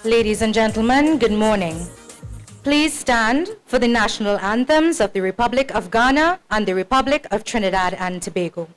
Ladies and gentlemen, good morning. Please stand for the national anthems of the Republic of Ghana and the Republic of Trinidad and Tobago.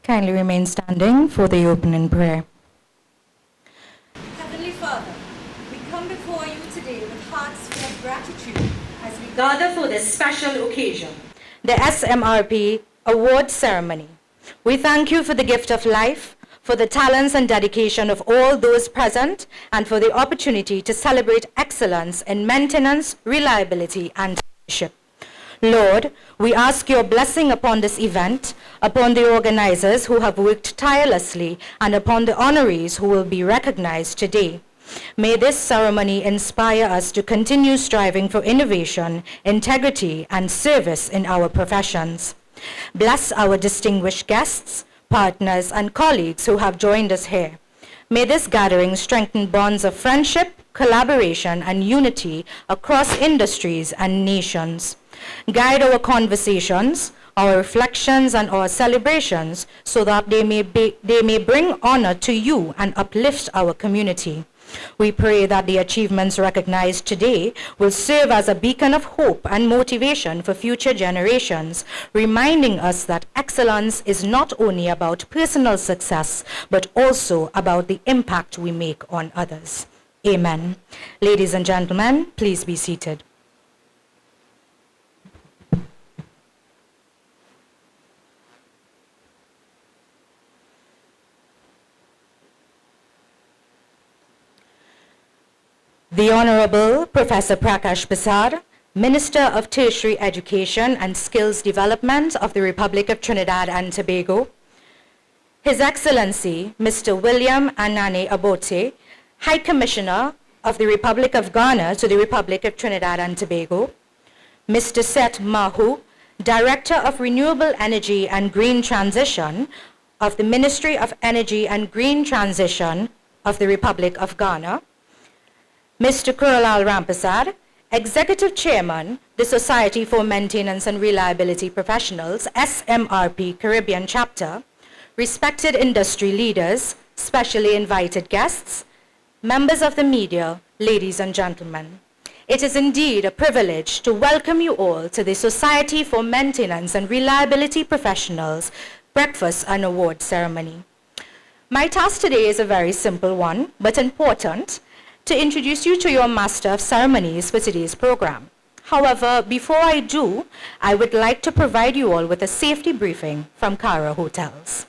Kindly remain standing for the opening prayer. Heavenly Father, we come before you today with hearts full of gratitude as we gather for this special occasion, The SMRP Award Ceremony. We thank you for the gift of life, for the talents and dedication of all those present, and for the opportunity to celebrate excellence in maintenance, reliability, and leadership. Lord, we ask your blessing upon this event, upon the organizers who have worked tirelessly, and upon the honorees who will be recognized today. May this ceremony inspire us to continue striving for innovation, integrity, and service in our professions. Bless our distinguished guests, partners, and colleagues who have joined us here. May this gathering strengthen bonds of friendship, collaboration, and unity across industries and nations. Guide our conversations, our reflections, and our celebrations so that they may bring honor to you and uplift our community. We pray that the achievements recognized today will serve as a beacon of hope and motivation for future generations, reminding us that excellence is not only about personal success, but also about the impact we make on others. Amen. Ladies and gentlemen, please be seated. The Honorable Professor Prakash Prasad, Minister of Tertiary Education and Skills Development of the Republic of Trinidad and Tobago. His Excellency, Mr. William Anane Abote, High Commissioner of the Republic of Ghana to the Republic of Trinidad and Tobago, Mr. Seth Mahu, Director of Renewable Energy and Green Transition of the Ministry of Energy and Green Transition of the Republic of Ghana, Mr. Kuralal Rampasad, Executive Chairman, the Society for Maintenance and Reliability Professionals, SMRP Caribbean Chapter, respected industry leaders, specially invited guests, members of the media, ladies and gentlemen. It is indeed a privilege to welcome you all to the Society for Maintenance and Reliability Professionals Breakfast and Award Ceremony. My task today is a very simple one, but important, to introduce you to your Master of Ceremonies for today's program. However, before I do, I would like to provide you all with a safety briefing from Cara Hotels.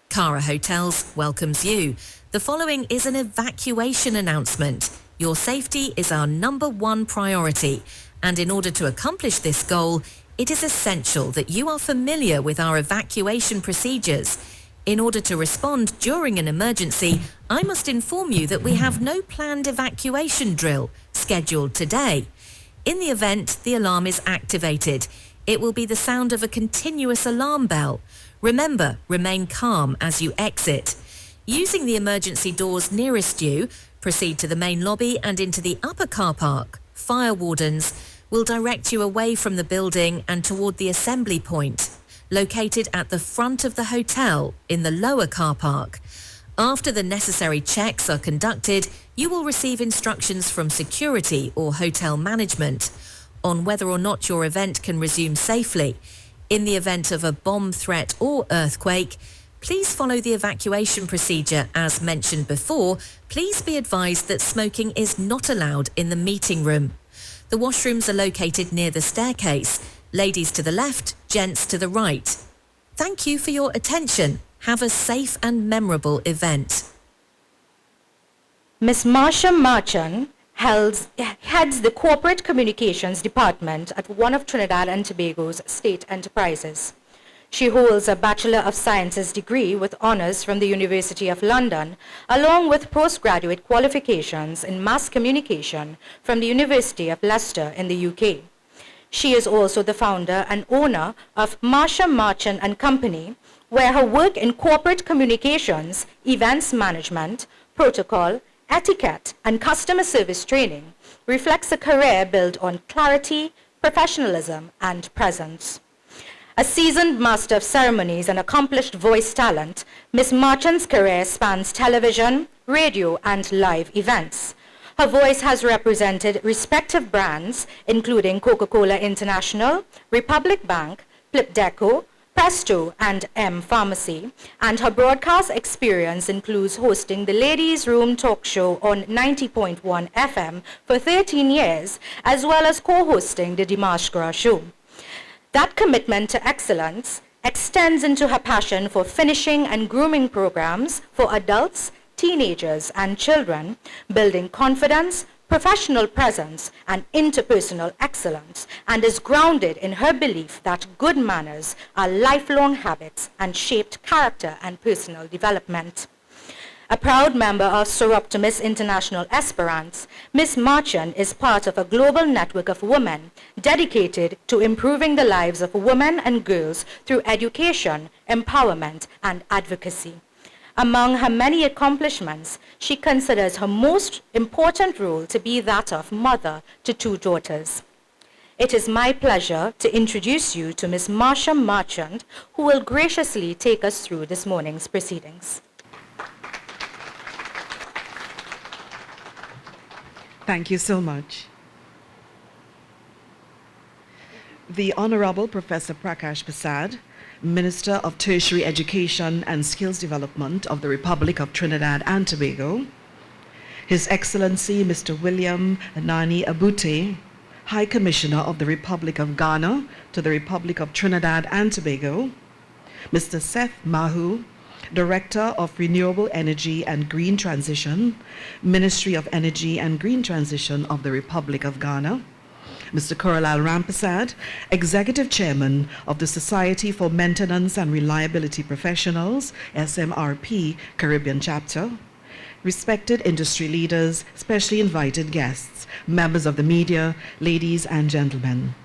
Cara Hotels welcomes you. The following is an evacuation announcement. Your safety is our #1 priority, and in order to accomplish this goal, it is essential that you are familiar with our evacuation procedures. In order to respond during an emergency, I must inform you that we have no planned evacuation drill scheduled today. In the event the alarm is activated, it will be the sound of a continuous alarm bell. Remember, remain calm as you exit. Using the emergency doors nearest you, proceed to the main lobby and into the upper car park. Fire wardens will direct you away from the building and toward the assembly point, located at the front of the hotel in the lower car park. After the necessary checks are conducted, you will receive instructions from security or hotel management on whether or not your event can resume safely. In the event of a bomb threat or earthquake, please follow the evacuation procedure as mentioned before. Please be advised that smoking is not allowed in the meeting room. The washrooms are located near the staircase. Ladies to the left, gents to the right. Thank you for your attention. Have a safe and memorable event. Ms. Marsha Marchand heads the Corporate Communications Department at one of Trinidad and Tobago's state enterprises. She holds a Bachelor of Sciences degree with honors from the University of London, along with postgraduate qualifications in mass communication from the University of Leicester in the UK. She is also the founder and owner of Marsha Marchand and Company, where her work in corporate communications, events management, protocol, etiquette, and customer service training reflects a career built on clarity, professionalism, and presence. A seasoned master of ceremonies and accomplished voice talent, Ms. Marchand's career spans television, radio, and live events. Her voice has represented respective brands, including Coca-Cola International, Republic Bank, Flipdeco, Presto, and M Pharmacy, and her broadcast experience includes hosting the Ladies' Room talk show on 90.1 FM for 13 years, as well as co-hosting the Dimash Gra show. That commitment to excellence extends into her passion for finishing and grooming programs for adults, teenagers, and children, building confidence, professional presence, and interpersonal excellence, and is grounded in her belief that good manners are lifelong habits and shaped character and personal development. A proud member of Soroptimus International Esperance, Ms. Marchand is part of a global network of women dedicated to improving the lives of women and girls through education, empowerment, and advocacy. Among her many accomplishments, she considers her most important role to be that of mother to 2 daughters. It is my pleasure to introduce you to Ms. Marsha Marchand, who will graciously take us through this morning's proceedings. Thank you so much. The Honorable Professor Prakash Prasad, Minister of Tertiary Education and Skills Development of the Republic of Trinidad and Tobago, His Excellency Mr. William Anane Abote, High Commissioner of the Republic of Ghana to the Republic of Trinidad and Tobago, Mr. Seth Mahu, Director of Renewable Energy and Green Transition, Ministry of Energy and Green Transition of the Republic of Ghana, Mr. Koralal Rampersad, Executive Chairman of the Society for Maintenance and Reliability Professionals, SMRP, Caribbean Chapter, respected industry leaders, specially invited guests, members of the media, ladies and gentlemen.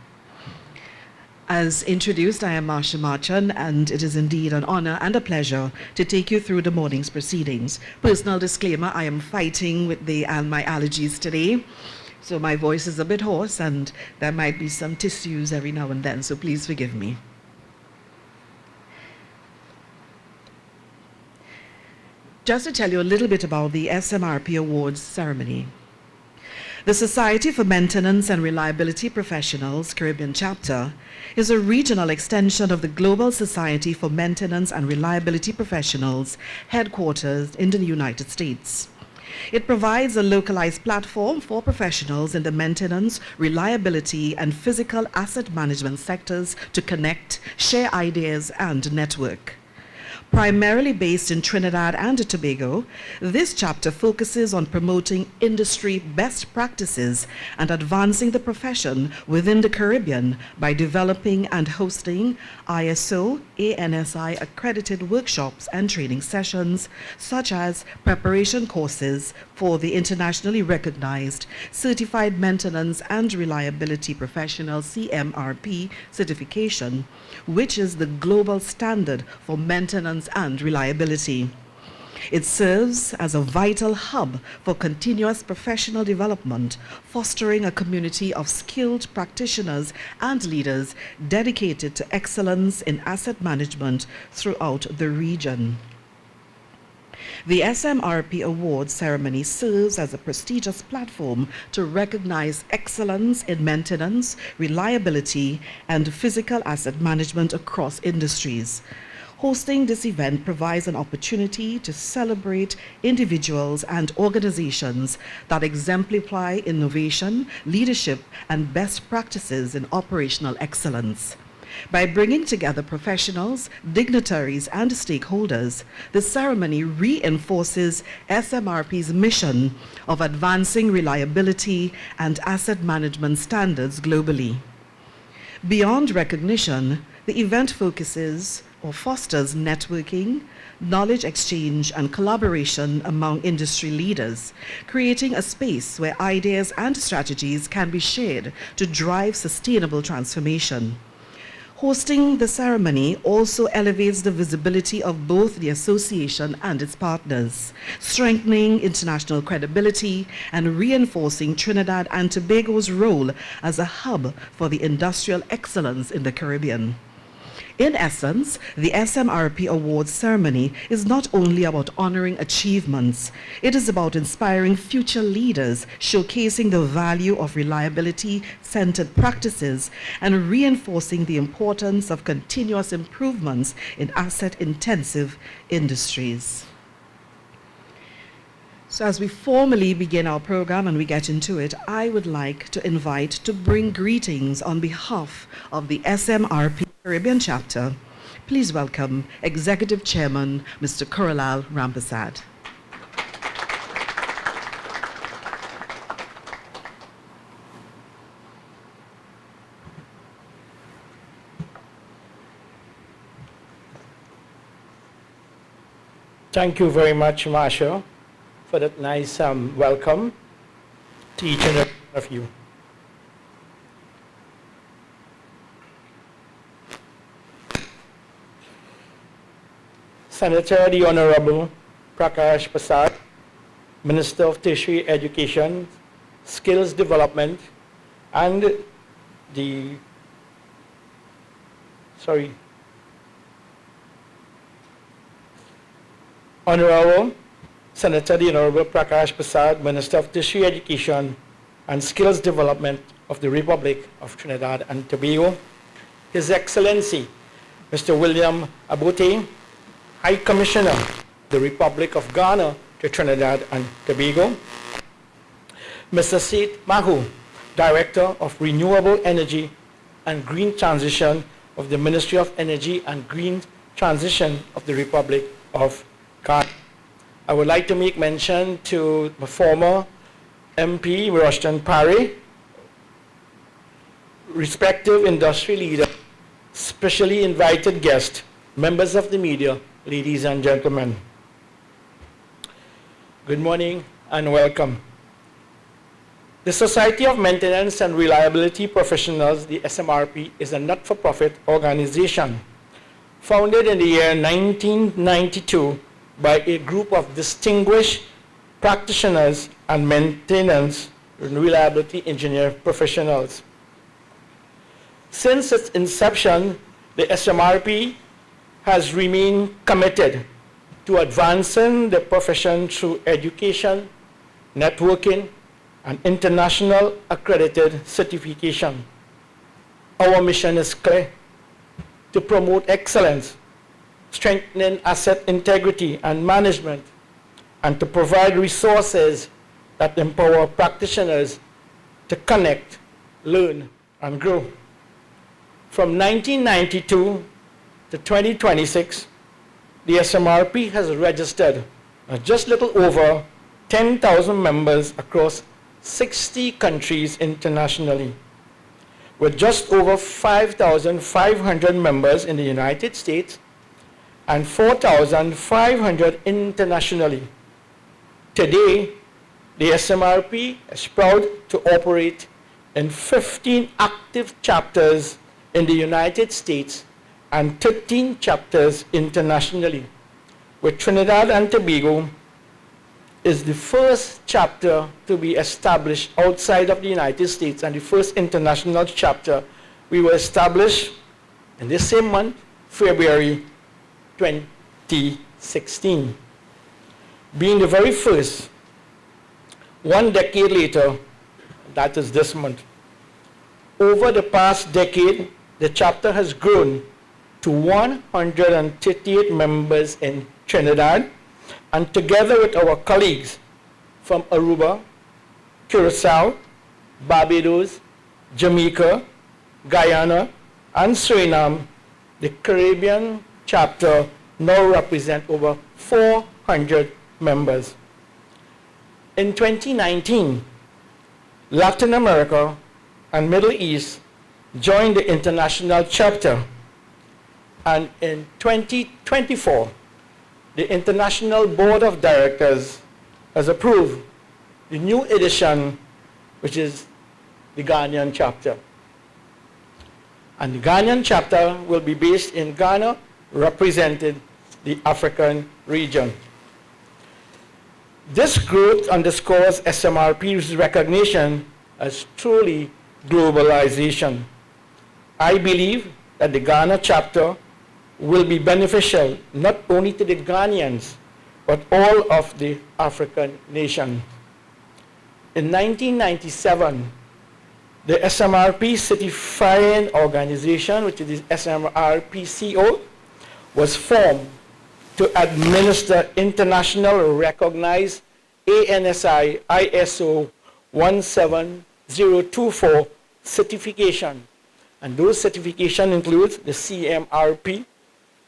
As introduced, I am Marsha Marchand, and it is indeed an honor and a pleasure to take you through the morning's proceedings. Personal disclaimer, I am fighting with my allergies today, so my voice is a bit hoarse and there might be some tissues every now and then, so please forgive me. Just to tell you a little bit about the SMRP Awards ceremony. The Society for Maintenance and Reliability Professionals, Caribbean Chapter, is a regional extension of the Global Society for Maintenance and Reliability Professionals, headquartered in the United States. It provides a localized platform for professionals in the maintenance, reliability, and physical asset management sectors to connect, share ideas, and network. Primarily based in Trinidad and Tobago, this chapter focuses on promoting industry best practices and advancing the profession within the Caribbean by developing and hosting ISO, ANSI accredited workshops and training sessions, such as preparation courses for the internationally recognized Certified Maintenance and Reliability Professional (CMRP) certification, which is the global standard for maintenance and reliability. It serves as a vital hub for continuous professional development, fostering a community of skilled practitioners and leaders dedicated to excellence in asset management throughout the region. The SMRP Awards ceremony serves as a prestigious platform to recognize excellence in maintenance, reliability, and physical asset management across industries. Hosting this event provides an opportunity to celebrate individuals and organizations that exemplify innovation, leadership, and best practices in operational excellence. By bringing together professionals, dignitaries, and stakeholders, the ceremony reinforces SMRP's mission of advancing reliability and asset management standards globally. Beyond recognition, the event focuses or fosters networking, knowledge exchange, and collaboration among industry leaders, creating a space where ideas and strategies can be shared to drive sustainable transformation. Hosting the ceremony also elevates the visibility of both the association and its partners, strengthening international credibility and reinforcing Trinidad and Tobago's role as a hub for the industrial excellence in the Caribbean. In essence, the SMRP Awards ceremony is not only about honoring achievements, it is about inspiring future leaders, showcasing the value of reliability-centered practices, and reinforcing the importance of continuous improvements in asset-intensive industries. So as we formally begin our program and we get into it, I would like to invite to bring greetings on behalf of the SMRP Caribbean Chapter. Please welcome Executive Chairman, Mr. Koralal Rampersad. Thank you very much, Marsha, for that nice welcome to each and every one of you. Senator the Honorable Prakash Prasad, Minister of Tertiary Education, Skills Development, and the Honorable Senator the Honorable Prakash Prasad, Minister of Tertiary Education and Skills Development of the Republic of Trinidad and Tobago, His Excellency Mr. William Abote, High Commissioner, the Republic of Ghana to Trinidad and Tobago, Mr. Seth Mahu, Director of Renewable Energy and Green Transition of the Ministry of Energy and Green Transition of the Republic of Ghana. I would like to make mention to the former MP, Rushton Parry, respective industry leaders, specially invited guests, members of the media, ladies and gentlemen. Good morning and welcome. The Society of Maintenance and Reliability Professionals, the SMRP, is a not-for-profit organization founded in the year 1992 by a group of distinguished practitioners and maintenance and reliability engineer professionals. Since its inception, the SMRP has remained committed to advancing the profession through education, networking, and international accredited certification. Our mission is clear: to promote excellence, strengthening asset integrity and management, and to provide resources that empower practitioners to connect, learn, and grow. From 1992 to 2026, the SMRP has registered just little over 10,000 members across 60 countries internationally, with just over 5,500 members in the United States and 4,500 internationally. Today, the SMRP is proud to operate in 15 active chapters in the United States and 13 chapters internationally, with Trinidad and Tobago is the first chapter to be established outside of the United States and the first international chapter. We were established in this same month, February 2016. Being the very first, 1 decade later, that is this month. Over the past decade, the chapter has grown to 138 members in Trinidad, and together with our colleagues from Aruba, Curacao, Barbados, Jamaica, Guyana, and Suriname, the Caribbean chapter now represents over 400 members. In 2019, Latin America and Middle East joined the international chapter, and in 2024, the International Board of Directors has approved the new edition, which is the Ghanaian chapter. And the Ghanaian chapter will be based in Ghana, representing the African region. This growth underscores SMRP's recognition as truly globalization. I believe that the Ghana chapter will be beneficial not only to the Ghanaians, but all of the African nations. In 1997, the SMRP certifying organization, which is the SMRPCO, was formed to administer international recognized ANSI ISO 17024 certification. And those certifications include the CMRP,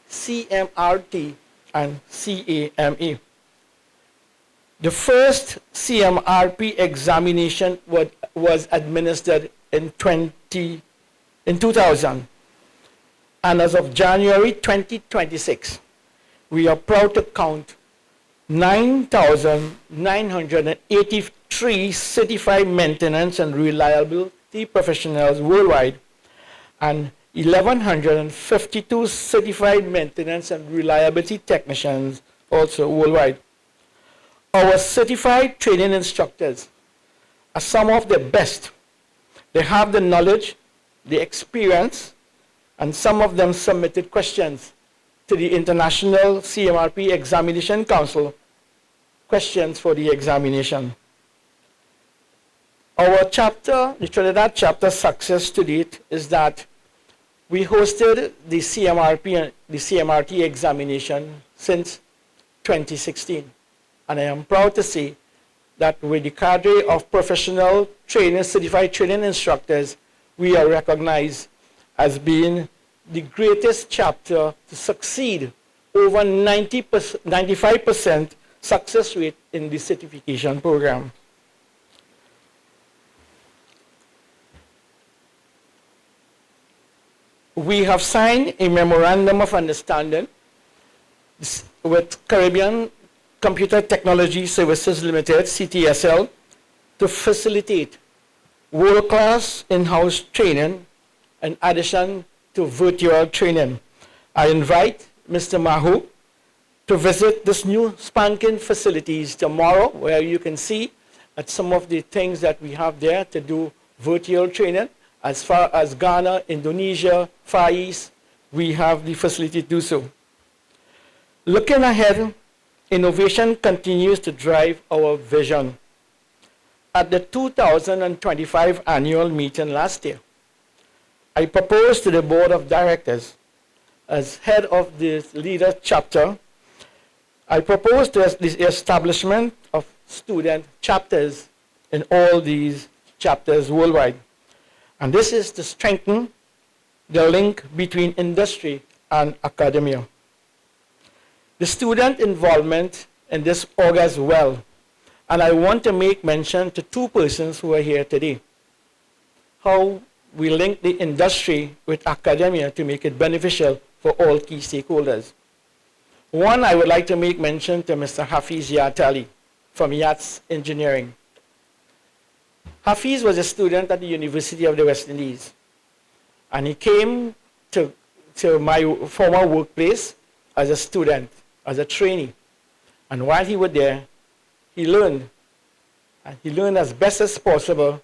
CMRT, and CAMA. The first CMRP examination was administered in 2000. And as of January 2026, we are proud to count 9,983 certified maintenance and reliability professionals worldwide, and 1,152 certified maintenance and reliability technicians also worldwide. Our certified training instructors are some of the best. They have the knowledge, the experience, and some of them submitted questions to the International CMRP Examination Council, questions for the examination. Our chapter, the Trinidad chapter success to date is that we hosted the CMRP and the CMRT examination since 2016. And I am proud to say that with the cadre of professional trainers, certified training instructors, we are recognized as being the greatest chapter to succeed, over 95% success rate in the certification program. we have signed a memorandum of understanding with Caribbean Computer Technology Services Limited, CTSL, to facilitate world-class in-house training in addition to virtual training. I invite Mr. Mahu to visit this new spanking facilities tomorrow, where you can see at some of the things that we have there to do virtual training. As far as Ghana, Indonesia, Far East, we have the facility to do so. Looking ahead, innovation continues to drive our vision. At the 2025 annual meeting last year, I proposed to the board of directors, as head of the leader chapter, I proposed the establishment of student chapters in all these chapters worldwide. And this is to strengthen the link between industry and academia. The student involvement in this augurs well, and I want to make mention to two persons who are here today. How we link the industry with academia to make it beneficial for all key stakeholders. One, I would like to make mention to Mr. Hafiz Yatali from Yachts Engineering. Hafiz was a student at the University of the West Indies, and he came to my former workplace as a student, as a trainee. And while he was there, he learned, and he learned as best as possible,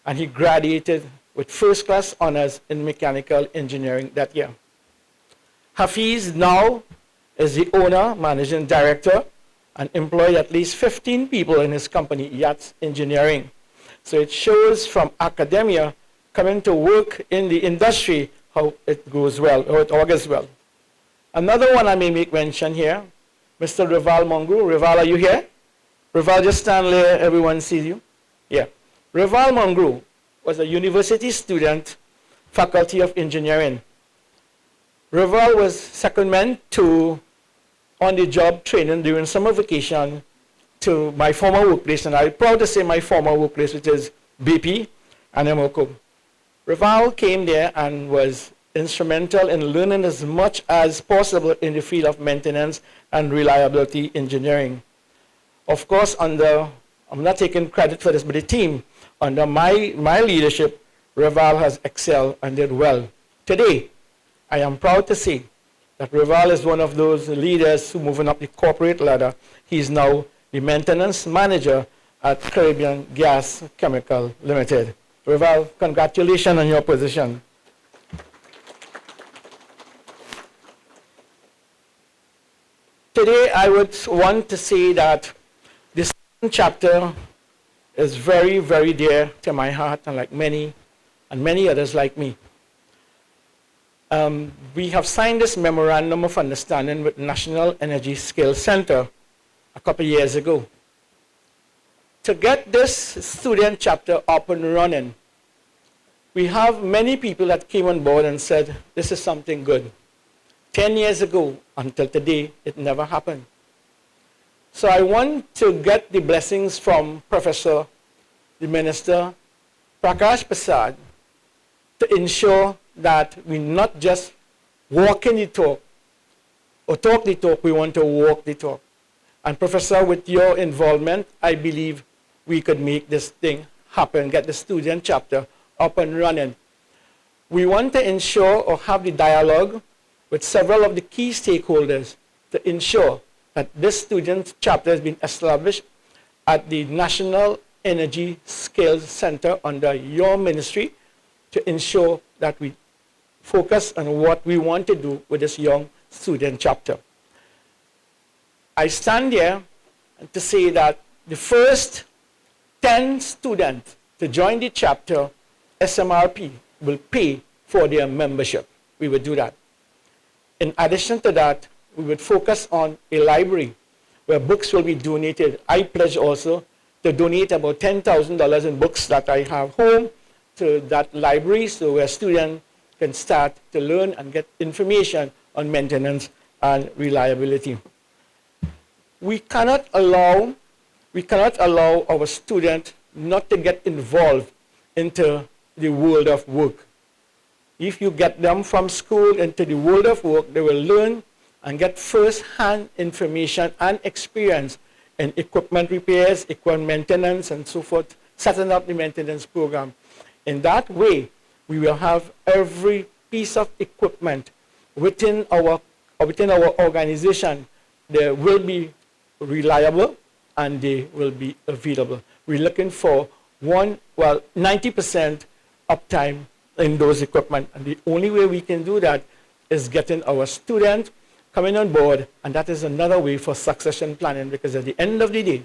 and he graduated with first-class honors in mechanical engineering that year. Hafiz now is the owner, managing director, and employed at least 15 people in his company, Yachts Engineering. So it shows from academia coming to work in the industry how it goes well, how it augurs well. Another one I may make mention here, Mr. Rival Mongru. Rival, are you here? Rival, just stand there, everyone sees you. Yeah. Rival Mongru was a university student, Faculty of Engineering. Rival was secondment to on-the-job training during summer vacation to my former workplace, and I'm proud to say my former workplace, which is BP and MOCO. Rival came there and was instrumental in learning as much as possible in the field of maintenance and reliability engineering. Of course, I'm not taking credit for this, but the team, under my leadership, Rival has excelled and did well. Today, I am proud to say that Rival is one of those leaders who moving up the corporate ladder. He's now the maintenance manager at Caribbean Gas Chemical Limited. Rival, congratulations on your position. Today, I would want to say that this chapter is very, very dear to my heart, and like many others like me. We have signed this memorandum of understanding with National Energy Skills Center a couple of years ago. To get this student chapter up and running, we have many people that came on board and said, this is something good. 10 years ago, until today, it never happened. So I want to get the blessings from Professor, the Minister, Prakash Prasad, to ensure that we not just walk in the talk or talk the talk, we want to walk the talk. And Professor, with your involvement, I believe we could make this thing happen, get the student chapter up and running. We want to ensure or have the dialogue with several of the key stakeholders to ensure that this student chapter has been established at the National Energy Skills Center under your ministry to ensure that we focus on what we want to do with this young student chapter. I stand here to say that the first 10 students to join the chapter, SMRP will pay for their membership. We will do that. In addition to that, we would focus on a library where books will be donated. I pledge also to donate about $10,000 in books that I have home to that library, so where students can start to learn and get information on maintenance and reliability. We cannot allow our students not to get involved into the world of work. If you get them from school into the world of work, they will learn and get first-hand information and experience in equipment repairs, equipment maintenance, and so forth, setting up the maintenance program. In that way, we will have every piece of equipment within our organization. They will be reliable and they will be available. We're looking for 90% uptime in those equipment. And the only way we can do that is getting our students coming on board, and that is another way for succession planning, because at the end of the day,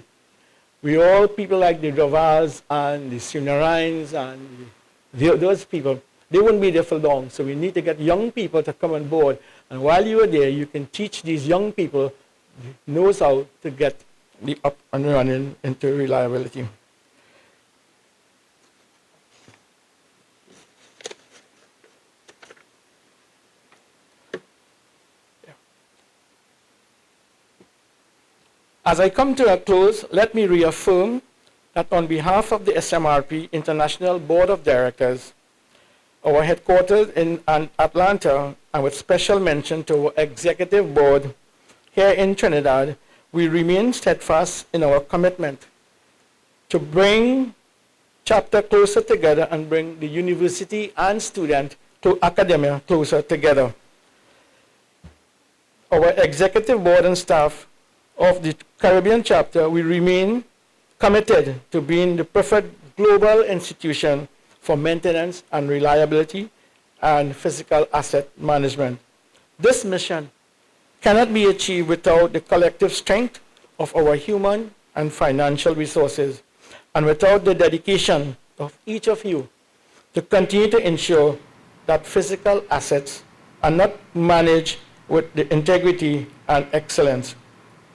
we all people like the Dravals and the Sunarines and those people, they won't be there for long. So we need to get young people to come on board. And while you are there, you can teach these young people knows how to get the up and running into reliability. As I come to a close, let me reaffirm that on behalf of the SMRP International Board of Directors, our headquarters in Atlanta, and with special mention to our executive board here in Trinidad, we remain steadfast in our commitment to bring chapter closer together and bring the university and student to academia closer together. Our executive board and staff of the Caribbean chapter, we remain committed to being the preferred global institution for maintenance and reliability and physical asset management. This mission cannot be achieved without the collective strength of our human and financial resources, and without the dedication of each of you to continue to ensure that physical assets are not managed with the integrity and excellence.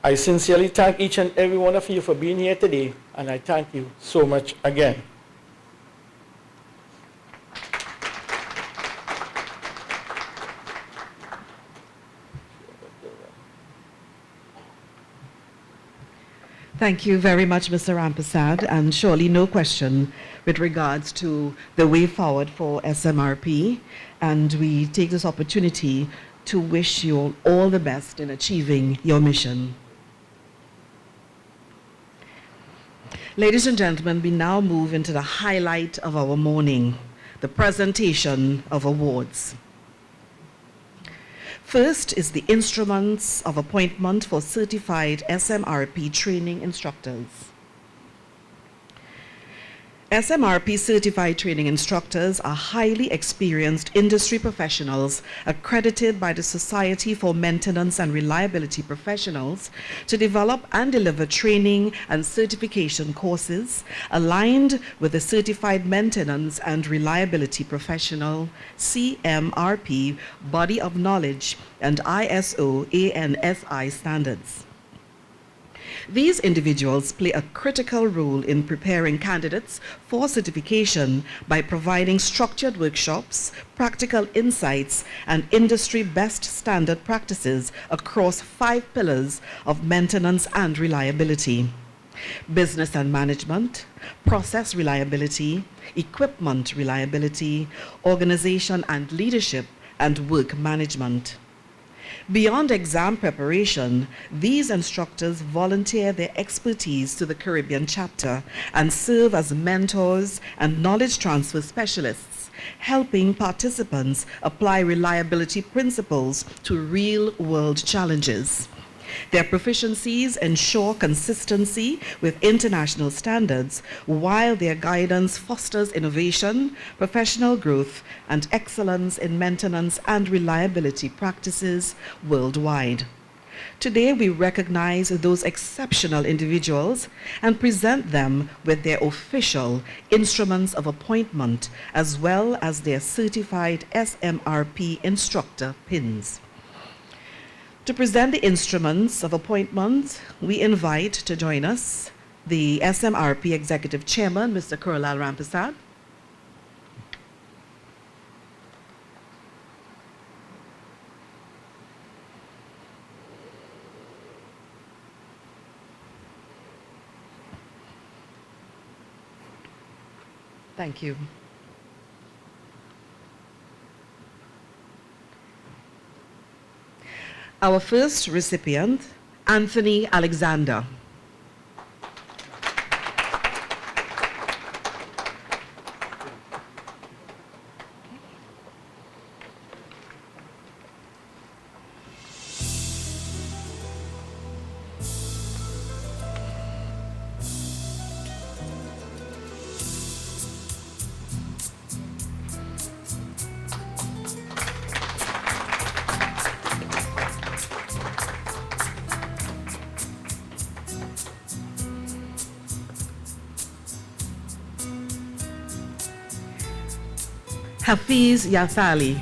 I sincerely thank each and every one of you for being here today, and I thank you so much again. Thank you very much, Mr. Rampasad, and surely no question with regards to the way forward for SMRP, and we take this opportunity to wish you all the best in achieving your mission. Ladies and gentlemen, we now move into the highlight of our morning, the presentation of awards. First is the instruments of appointment for certified SMRP training instructors. SMRP certified training instructors are highly experienced industry professionals accredited by the Society for Maintenance and Reliability Professionals to develop and deliver training and certification courses aligned with the Certified Maintenance and Reliability Professional (CMRP) body of knowledge and ISO ANSI standards. These individuals play a critical role in preparing candidates for certification by providing structured workshops, practical insights, and industry best standard practices across 5 pillars of maintenance and reliability: business and management, process reliability, equipment reliability, organization and leadership, and work management. Beyond exam preparation, these instructors volunteer their expertise to the Caribbean chapter and serve as mentors and knowledge transfer specialists, helping participants apply reliability principles to real-world challenges. Their proficiencies ensure consistency with international standards, while their guidance fosters innovation, professional growth, and excellence in maintenance and reliability practices worldwide. Today, we recognize those exceptional individuals and present them with their official instruments of appointment, as well as their certified SMRP instructor pins. To present the instruments of appointment, we invite to join us the SMRP Executive Chairman, Mr. Kurlal Rampasad. Thank you. Our first recipient, Anthony Alexander. Hafiz Yathali.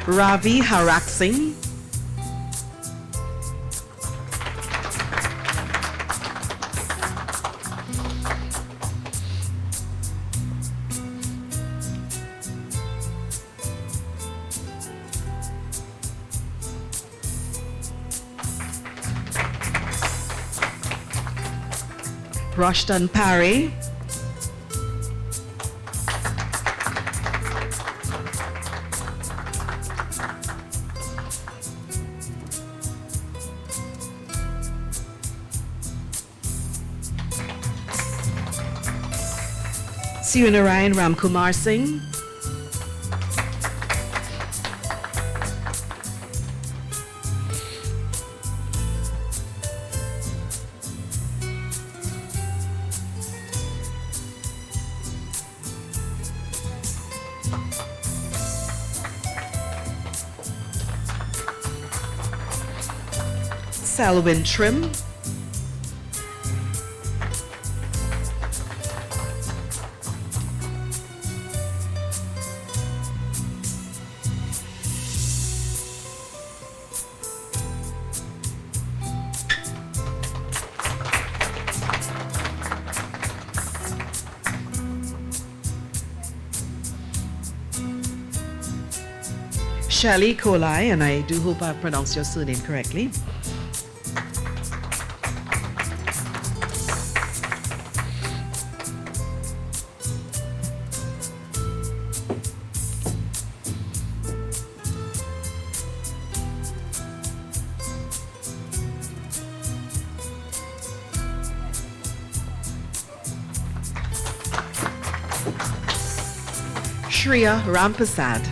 Ravi Harak Singh. Rushton Parry. Sunarayan Ramkumar Singh. Selwyn Trim. Shelley Kolai, and I do hope I pronounced your surname correctly. Shreya Rampasad.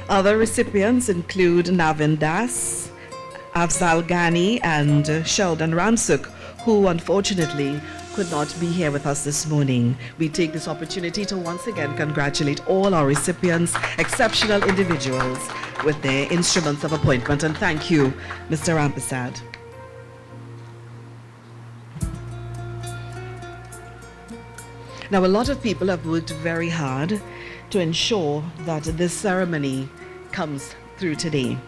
Other recipients include Navin Das, Afzal Ghani, and Sheldon Ramsuk, who unfortunately could not be here with us this morning. We take this opportunity to once again congratulate all our recipients, exceptional individuals, with their instruments of appointment, and thank you, Mr. Rampasad. Now, a lot of people have worked very hard to ensure that this ceremony comes through today.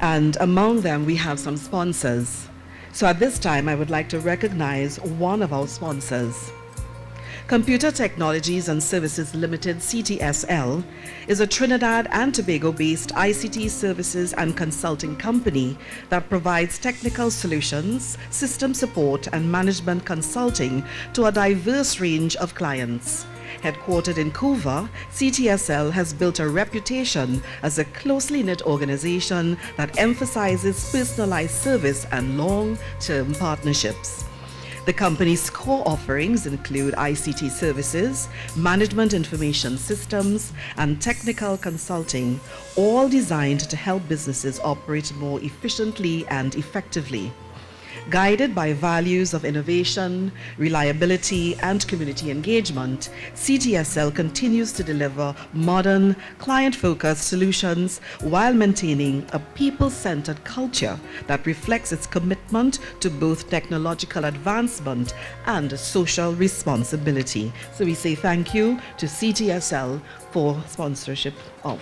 And among them, we have some sponsors. So at this time, I would like to recognize one of our sponsors. Computer Technologies and Services Limited, CTSL, is a Trinidad and Tobago-based ICT services and consulting company that provides technical solutions, system support, and management consulting to a diverse range of clients. Headquartered in Couva, CTSL has built a reputation as a closely knit organization that emphasizes personalized service and long-term partnerships. The company's core offerings include ICT services, management information systems, and technical consulting, all designed to help businesses operate more efficiently and effectively. Guided by values of innovation, reliability, and community engagement, CTSL continues to deliver modern, client-focused solutions while maintaining a people-centered culture that reflects its commitment to both technological advancement and social responsibility. So we say thank you to CTSL for sponsorship of.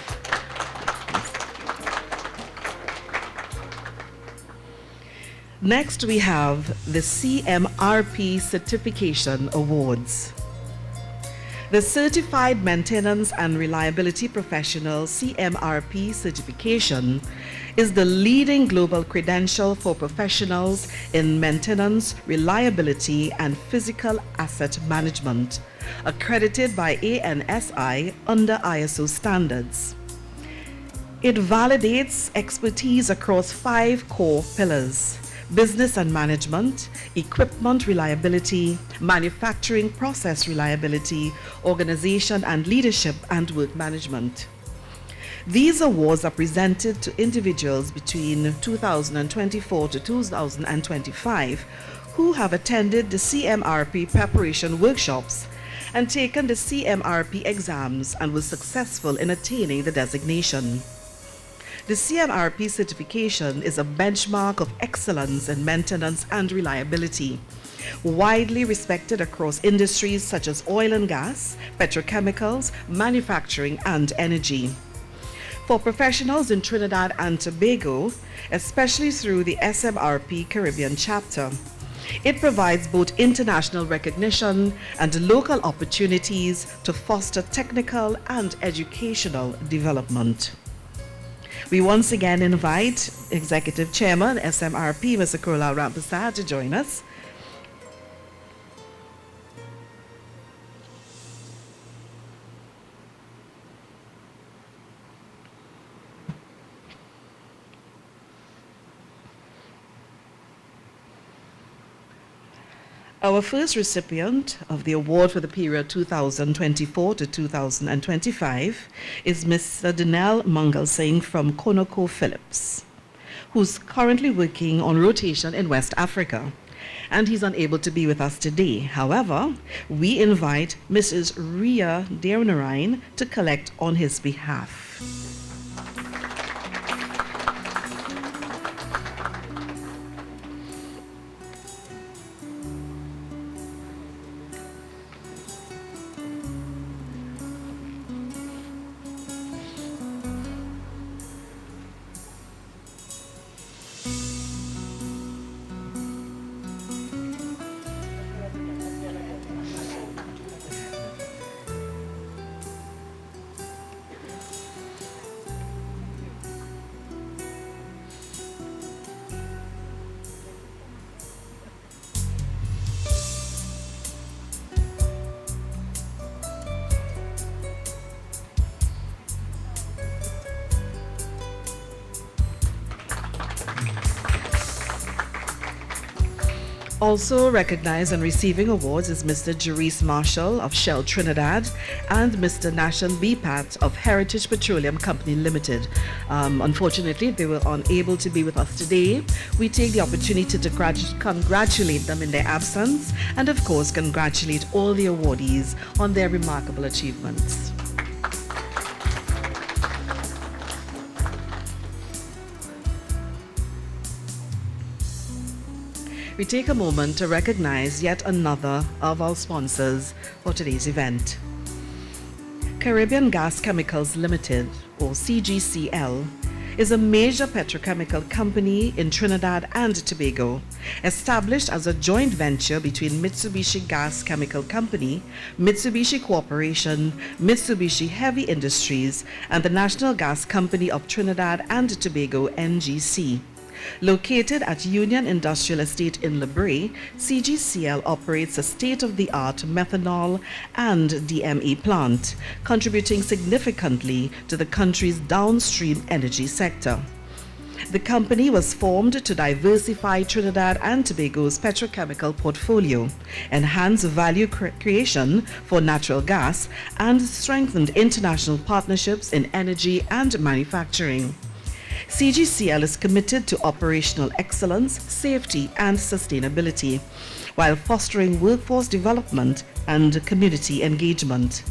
Next, we have the SMRP Certification Awards. The Certified Maintenance and Reliability Professional (CMRP) certification is the leading global credential for professionals in maintenance, reliability, and physical asset management, accredited by ANSI under ISO standards. It validates expertise across 5 core pillars: business and management, equipment reliability, manufacturing process reliability, organization and leadership, and work management. These awards are presented to individuals between 2024 to 2025 who have attended the CMRP preparation workshops and taken the CMRP exams and were successful in attaining the designation. The CMRP certification is a benchmark of excellence in maintenance and reliability, widely respected across industries such as oil and gas, petrochemicals, manufacturing, and energy. For professionals in Trinidad and Tobago, especially through the SMRP Caribbean chapter, it provides both international recognition and local opportunities to foster technical and educational development. We once again invite Executive Chairman, SMRP, Mr. Kurlal Rampersad, to join us. Our first recipient of the award for the period 2024 to 2025 is Mr. Dinel Mangal Singh from ConocoPhillips, who's currently working on rotation in West Africa, and he's unable to be with us today. However, we invite Mrs. Ria Deonarine to collect on his behalf. Also recognized and receiving awards is Mr. Jerice Marshall of Shell Trinidad and Mr. Nashan Bipat of Heritage Petroleum Company Limited. Unfortunately, they were unable to be with us today. We take the opportunity to congratulate them in their absence and, of course, congratulate all the awardees on their remarkable achievements. We take a moment to recognize yet another of our sponsors for today's event. Caribbean Gas Chemicals Limited, or CGCL, is a major petrochemical company in Trinidad and Tobago, established as a joint venture between Mitsubishi Gas Chemical Company, Mitsubishi Corporation, Mitsubishi Heavy Industries, and the National Gas Company of Trinidad and Tobago, NGC. Located at Union Industrial Estate in Lebre, CGCL operates a state-of-the-art methanol and DME plant, contributing significantly to the country's downstream energy sector. The company was formed to diversify Trinidad and Tobago's petrochemical portfolio, enhance value creation for natural gas, and strengthen international partnerships in energy and manufacturing. CGCL is committed to operational excellence, safety, and sustainability, while fostering workforce development and community engagement.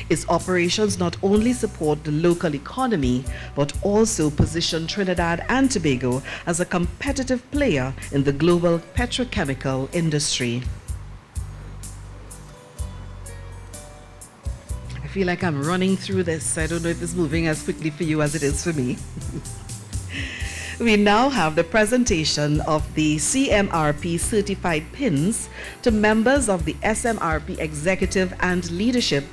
Its operations not only support the local economy, but also position Trinidad and Tobago as a competitive player in the global petrochemical industry. I feel like I'm running through this. I don't know if it's moving as quickly for you as it is for me. We now have the presentation of the CMRP certified pins to members of the SMRP executive and leadership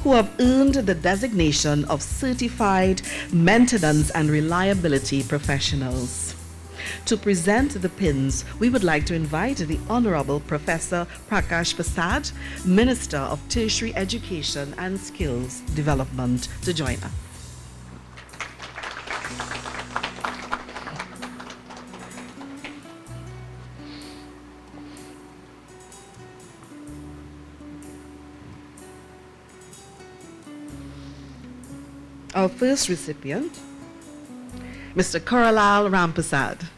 who have earned the designation of certified maintenance and reliability professionals. To present the pins, we would like to invite the Honorable Professor Prakash Prasad, Minister of Tertiary Education and Skills Development, to join us. Our first recipient, Mr. Koralal Rampasad.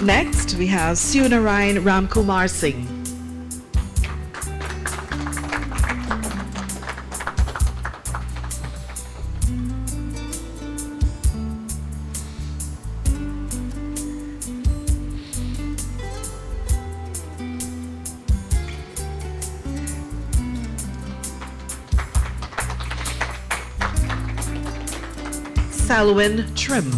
Next, we have Sunarayan Ramkumar Singh. Selwyn Trim.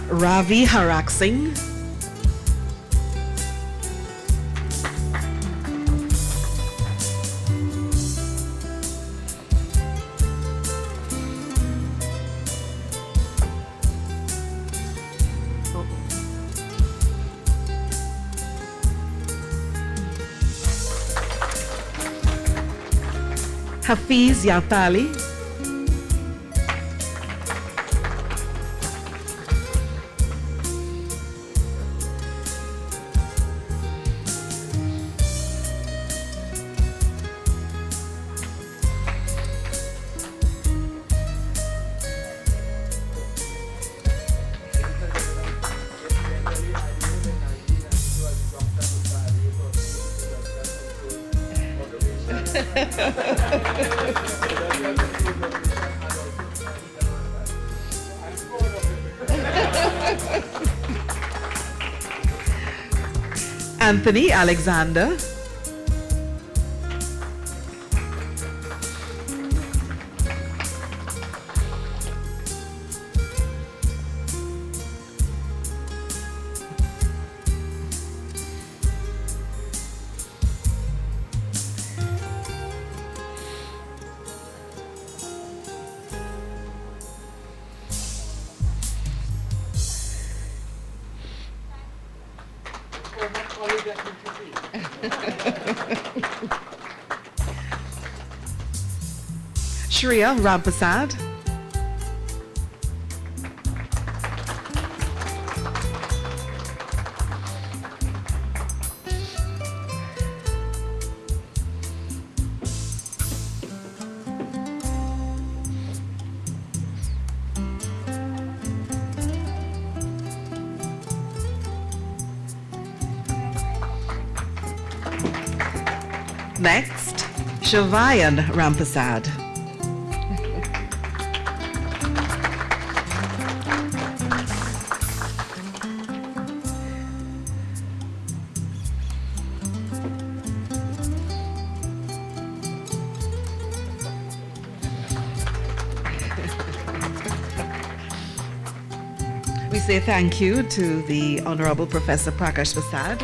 Ravi Harak Singh. Hafiz Yatali. Anthony Alexander. Shreya Rampasad. Next, Shavayan Rampasad. say thank you to the Honorable Professor Prakash Prasad.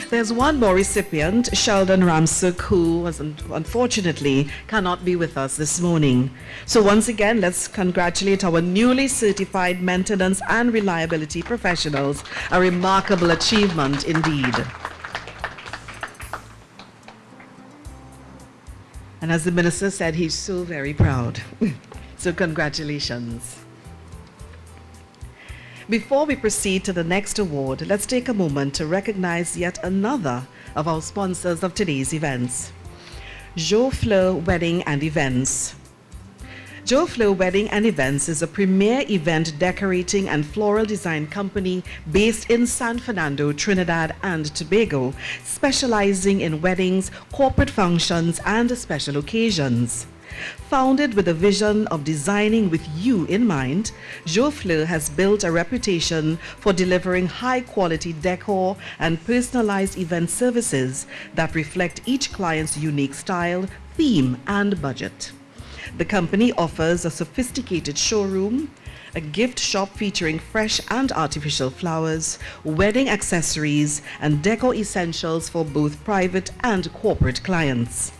There's one more recipient, Sheldon Ramsuk, who unfortunately cannot be with us this morning. So once again, let's congratulate our newly certified maintenance and reliability professionals. A remarkable achievement indeed. And as the minister said, he's so very proud. So congratulations. Before we proceed to the next award, let's take a moment to recognize yet another of our sponsors of today's events. Joe Fleur Wedding and Events. Joe Fleur Wedding and Events is a premier event decorating and floral design company based in San Fernando, Trinidad and Tobago, specializing in weddings, corporate functions, and special occasions. Founded with a vision of designing with you in mind, Joe Fleur has built a reputation for delivering high-quality decor and personalized event services that reflect each client's unique style, theme, and budget. The company offers a sophisticated showroom, a gift shop featuring fresh and artificial flowers, wedding accessories, and decor essentials for both private and corporate clients.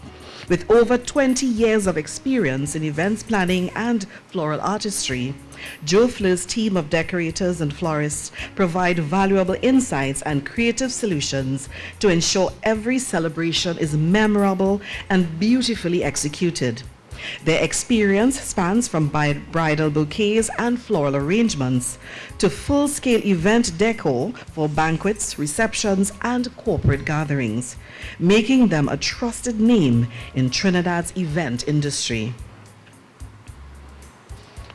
With over 20 years of experience in events planning and floral artistry, Joe Fleur's team of decorators and florists provide valuable insights and creative solutions to ensure every celebration is memorable and beautifully executed. Their experience spans from bridal bouquets and floral arrangements to full-scale event decor for banquets, receptions, and corporate gatherings, making them a trusted name in Trinidad's event industry.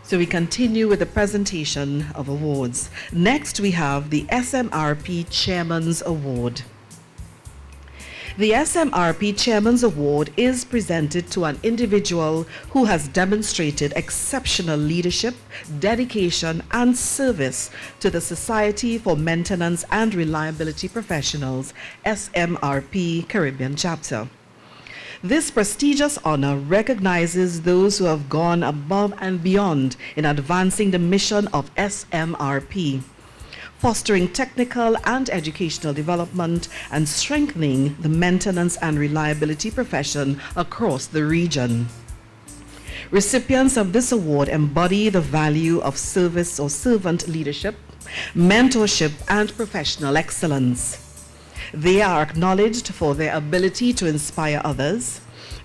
So we continue with the presentation of awards. Next, we have the SMRP Chairman's Award. The SMRP Chairman's Award is presented to an individual who has demonstrated exceptional leadership, dedication, and service to the Society for Maintenance and Reliability Professionals, SMRP Caribbean Chapter. This prestigious honor recognizes those who have gone above and beyond in advancing the mission of SMRP, fostering technical and educational development, and strengthening the maintenance and reliability profession across the region. Recipients of this award embody the value of service or servant leadership, mentorship, and professional excellence. They are acknowledged for their ability to inspire others,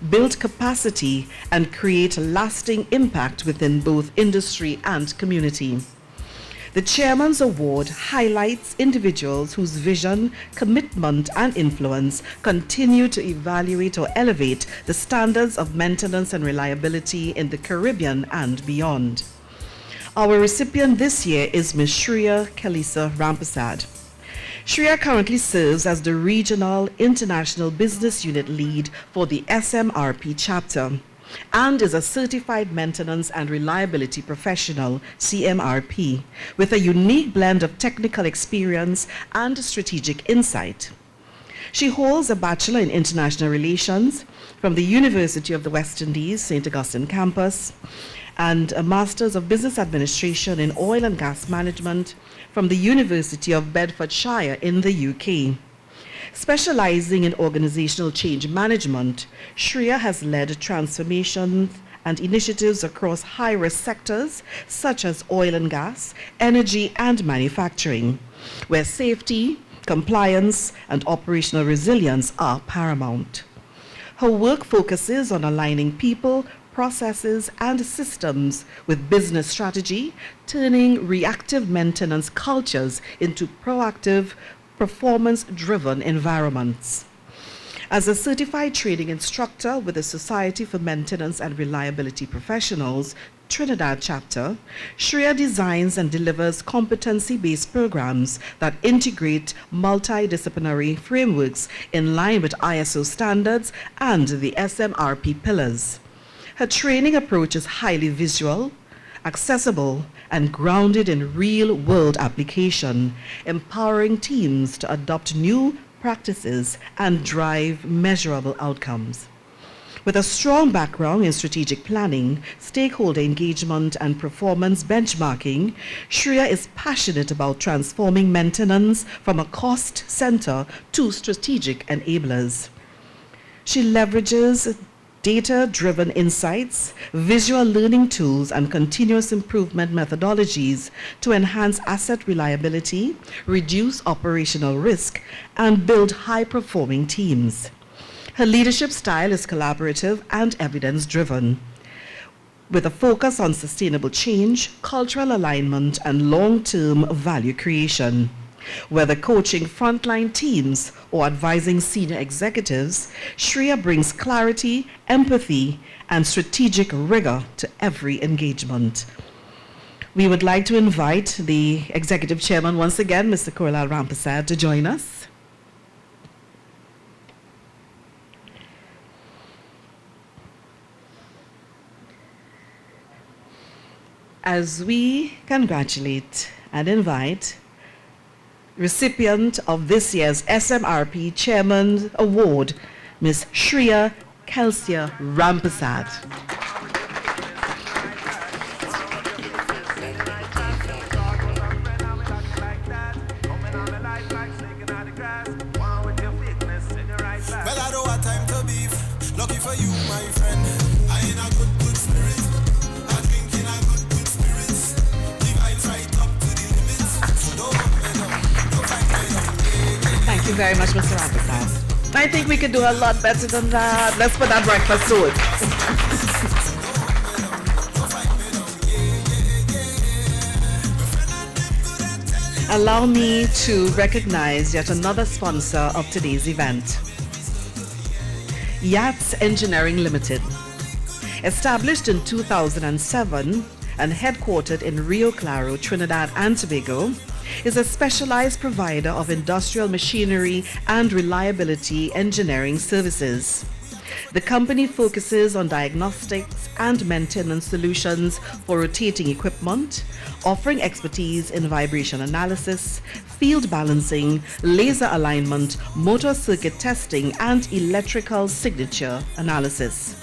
build capacity, and create lasting impact within both industry and community. The Chairman's Award highlights individuals whose vision, commitment, and influence continue to evaluate or elevate the standards of maintenance and reliability in the Caribbean and beyond. Our recipient this year is Ms. Shreya Kalisa Rampasad. Shreya currently serves as the Regional International Business Unit Lead for the SMRP chapter and is a Certified Maintenance and Reliability Professional, CMRP, with a unique blend of technical experience and strategic insight. She holds a Bachelor in International Relations from the University of the West Indies, St. Augustine campus, and a Master's of Business Administration in Oil and Gas Management from the University of Bedfordshire in the UK. Specializing in organizational change management, Shreya has led transformations and initiatives across high-risk sectors such as oil and gas, energy, and manufacturing, where safety, compliance, and operational resilience are paramount. Her work focuses on aligning people, processes, and systems with business strategy, turning reactive maintenance cultures into proactive, performance-driven environments. As a certified training instructor with the Society for Maintenance and Reliability Professionals, Trinidad chapter, Shreya designs and delivers competency-based programs that integrate multidisciplinary frameworks in line with ISO standards and the SMRP pillars. Her training approach is highly visual, accessible, and grounded in real-world application, empowering teams to adopt new practices and drive measurable outcomes. With a strong background in strategic planning, stakeholder engagement, and performance benchmarking, Shreya is passionate about transforming maintenance from a cost center to strategic enablers. She leverages data-driven insights, visual learning tools, and continuous improvement methodologies to enhance asset reliability, reduce operational risk, and build high-performing teams. Her leadership style is collaborative and evidence-driven, with a focus on sustainable change, cultural alignment, and long-term value creation. Whether coaching frontline teams or advising senior executives, Shreya brings clarity, empathy, and strategic rigor to every engagement. We would like to invite the Executive Chairman once again, Mr. Kurlal Rampasad, to join us. As we congratulate and invite recipient of this year's SMRP Chairman Award, Ms. Shreya Kelsia Rampasad. Well, I don't have time to beef. Lucky for you, my friend. I in a good spirit. I drink in a good spirits. The vibes right up to the limits. So don't fight me down. Thank you very much, Mr. Rampasad. I think we could do a lot better than that. Let's put that breakfast food. Allow me to recognize yet another sponsor of today's event. Yachts Engineering Limited. Established in 2007 and headquartered in Rio Claro, Trinidad and Tobago, is a specialized provider of industrial machinery and reliability engineering services. The company focuses on diagnostics and maintenance solutions for rotating equipment, offering expertise in vibration analysis, field balancing, laser alignment, motor circuit testing, and electrical signature analysis.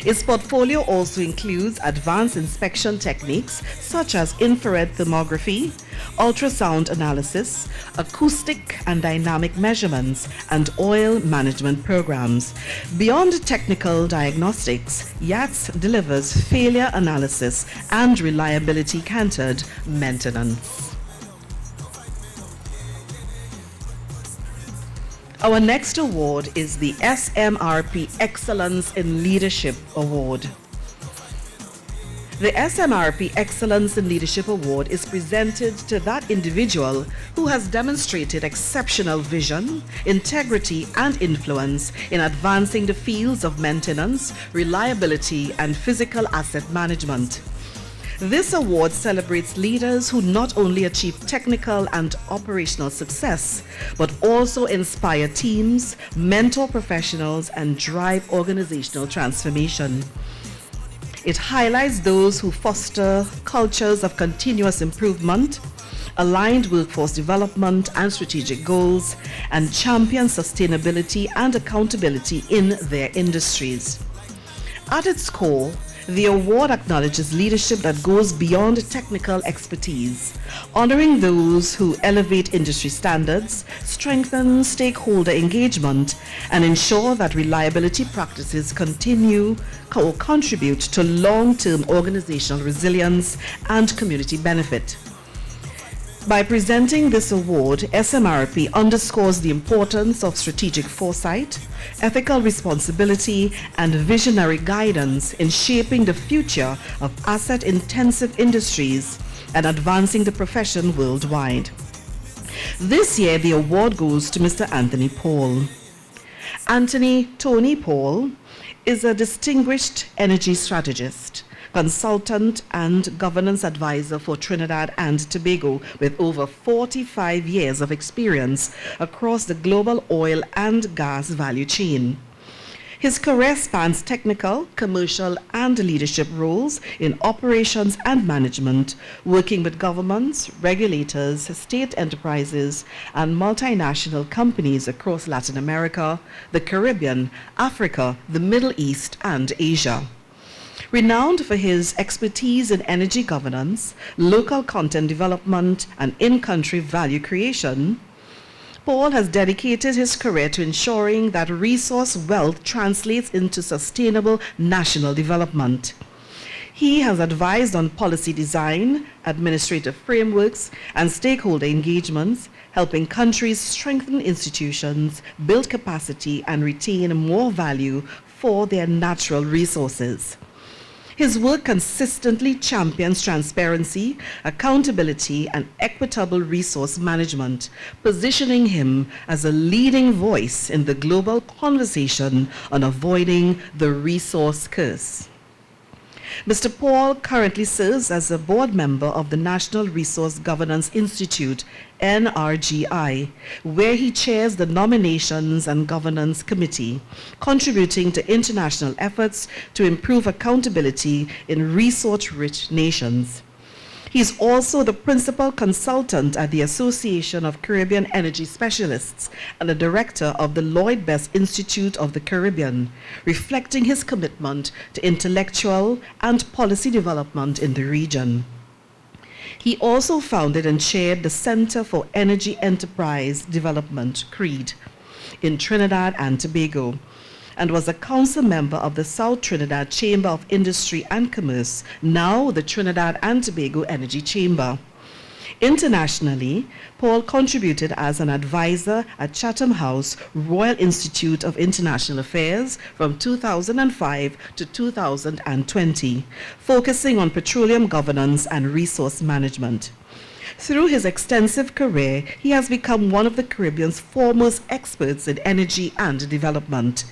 Its portfolio also includes advanced inspection techniques such as infrared thermography, ultrasound analysis, acoustic and dynamic measurements, and oil management programs. Beyond technical diagnostics, YATS delivers failure analysis and reliability cantered maintenance. Our next award is the SMRP Excellence in Leadership Award. The SMRP Excellence in Leadership Award is presented to that individual who has demonstrated exceptional vision, integrity, and influence in advancing the fields of maintenance, reliability, and physical asset management. This award celebrates leaders who not only achieve technical and operational success, but also inspire teams, mentor professionals, and drive organizational transformation. It highlights those who foster cultures of continuous improvement, aligned workforce development and strategic goals, and champion sustainability and accountability in their industries. At its core, the award acknowledges leadership that goes beyond technical expertise, honoring those who elevate industry standards, strengthen stakeholder engagement, and ensure that reliability practices continue or contribute to long-term organizational resilience and community benefit. By presenting this award, SMRP underscores the importance of strategic foresight, ethical responsibility, and visionary guidance in shaping the future of asset-intensive industries and advancing the profession worldwide. This year, the award goes to Mr. Anthony Paul. Anthony Tony Paul is a distinguished energy strategist, consultant, and governance advisor for Trinidad and Tobago with over 45 years of experience across the global oil and gas value chain. His career spans technical, commercial, and leadership roles in operations and management, working with governments, regulators, state enterprises, and multinational companies across Latin America, the Caribbean, Africa, the Middle East, and Asia. Renowned for his expertise in energy governance, local content development, and in-country value creation, Paul has dedicated his career to ensuring that resource wealth translates into sustainable national development. He has advised on policy design, administrative frameworks, and stakeholder engagements, helping countries strengthen institutions, build capacity, and retain more value for their natural resources. His work consistently champions transparency, accountability, and equitable resource management, positioning him as a leading voice in the global conversation on avoiding the resource curse. Mr. Paul currently serves as a board member of the National Resource Governance Institute, NRGI, where he chairs the Nominations and Governance Committee, contributing to international efforts to improve accountability in resource-rich nations. He is also the principal consultant at the Association of Caribbean Energy Specialists and the director of the Lloyd Best Institute of the Caribbean, reflecting his commitment to intellectual and policy development in the region. He also founded and chaired the Center for Energy Enterprise Development, CREED, in Trinidad and Tobago, and was a council member of the South Trinidad Chamber of Industry and Commerce, now the Trinidad and Tobago Energy Chamber. Internationally, Paul contributed as an advisor at Chatham House Royal Institute of International Affairs from 2005 to 2020, focusing on petroleum governance and resource management. Through his extensive career, he has become one of the Caribbean's foremost experts in energy and development.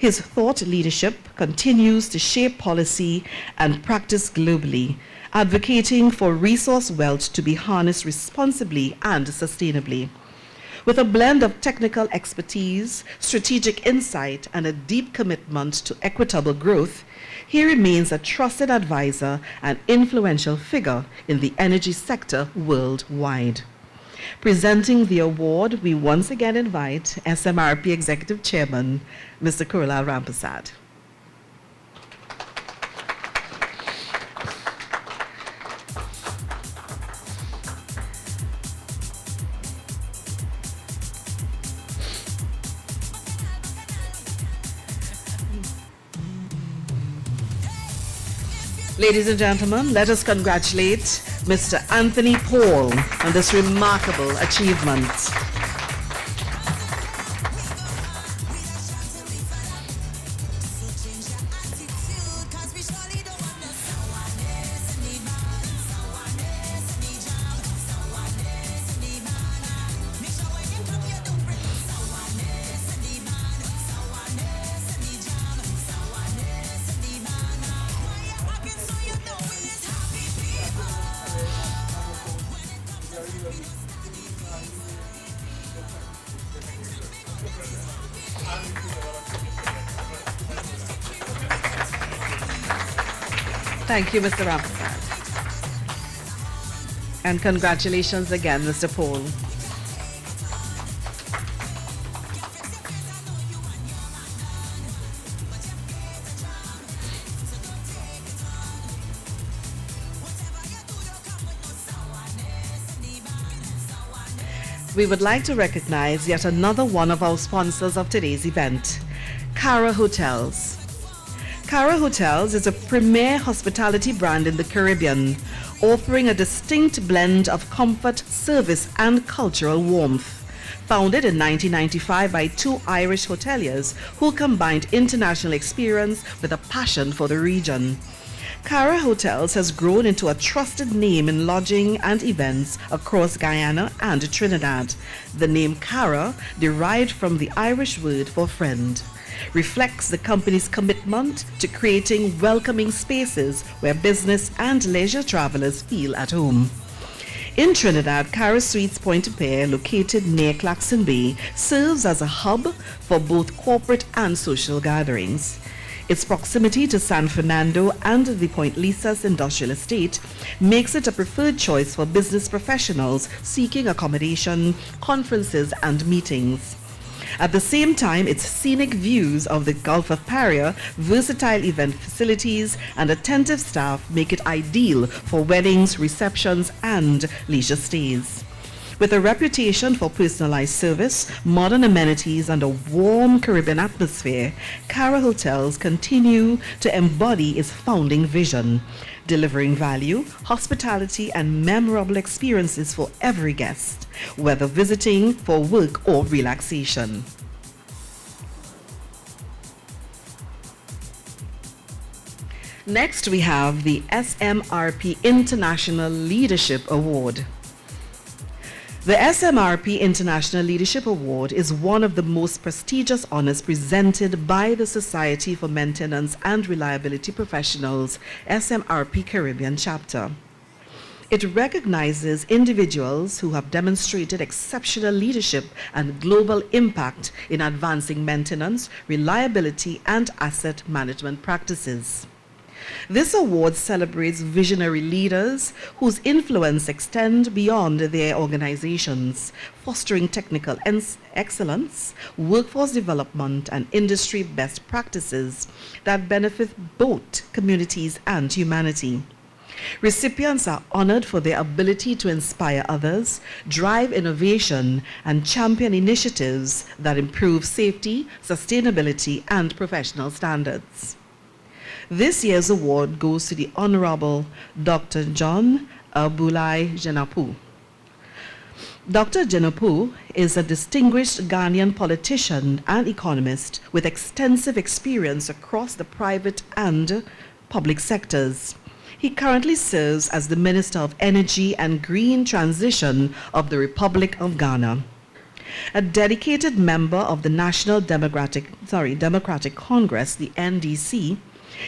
His thought leadership continues to shape policy and practice globally, advocating for resource wealth to be harnessed responsibly and sustainably. With a blend of technical expertise, strategic insight, and a deep commitment to equitable growth, he remains a trusted advisor and influential figure in the energy sector worldwide. Presenting the award, we once again invite SMRP Executive Chairman, Mr. Kurlal Rampasad. Ladies and gentlemen, let us congratulate Mr. Anthony Paul on this remarkable achievement. Thank you, Mr. Rampasad. And congratulations again, Mr. Paul. We would like to recognize yet another one of our sponsors of today's event, Cara Hotels. Cara Hotels is a premier hospitality brand in the Caribbean, offering a distinct blend of comfort, service, and cultural warmth. Founded in 1995 by two Irish hoteliers who combined international experience with a passion for the region. Cara Hotels has grown into a trusted name in lodging and events across Guyana and Trinidad. The name Cara, derived from the Irish word for friend, reflects the company's commitment to creating welcoming spaces where business and leisure travelers feel at home. In Trinidad, Cara Suites Pointe-a-Pierre, located near Claxon Bay, serves as a hub for both corporate and social gatherings. Its proximity to San Fernando and the Point Lisas industrial estate makes it a preferred choice for business professionals seeking accommodation, conferences, and meetings. At the same time, its scenic views of the Gulf of Paria, versatile event facilities, and attentive staff make it ideal for weddings, receptions, and leisure stays. With a reputation for personalized service, modern amenities, and a warm Caribbean atmosphere, Cara Hotels continue to embody its founding vision, delivering value, hospitality, and memorable experiences for every guest, whether visiting for work or relaxation. Next, we have the SMRP International Leadership Award. The SMRP International Leadership Award is one of the most prestigious honors presented by the Society for Maintenance and Reliability Professionals, SMRP Caribbean Chapter. It recognizes individuals who have demonstrated exceptional leadership and global impact in advancing maintenance, reliability, and asset management practices. This award celebrates visionary leaders whose influence extends beyond their organizations, fostering technical excellence, workforce development, and industry best practices that benefit both communities and humanity. Recipients are honored for their ability to inspire others, drive innovation, and champion initiatives that improve safety, sustainability, and professional standards. This year's award goes to the Honorable Dr. John Abulai Jenapu. Dr. Jenapu is a distinguished Ghanaian politician and economist with extensive experience across the private and public sectors. He currently serves as the Minister of Energy and Green Transition of the Republic of Ghana. A dedicated member of the National Democratic Congress, the NDC,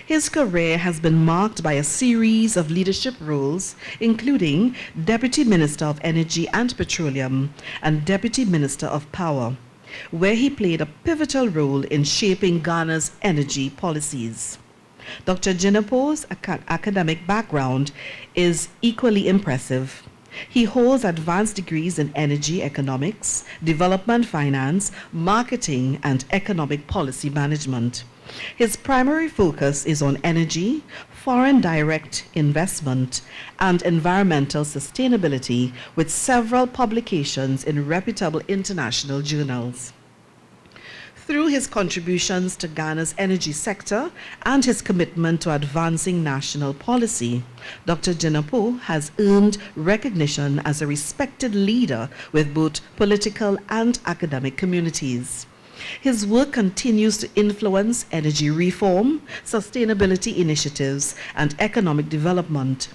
his career has been marked by a series of leadership roles, including Deputy Minister of Energy and Petroleum and Deputy Minister of Power, where he played a pivotal role in shaping Ghana's energy policies. Dr. Jenapu's academic background is equally impressive. He holds advanced degrees in energy economics, development finance, marketing, and economic policy management. His primary focus is on energy, foreign direct investment, and environmental sustainability, with several publications in reputable international journals. Through his contributions to Ghana's energy sector and his commitment to advancing national policy, Dr. Jenapu has earned recognition as a respected leader with both political and academic communities. His work continues to influence energy reform, sustainability initiatives, and economic development,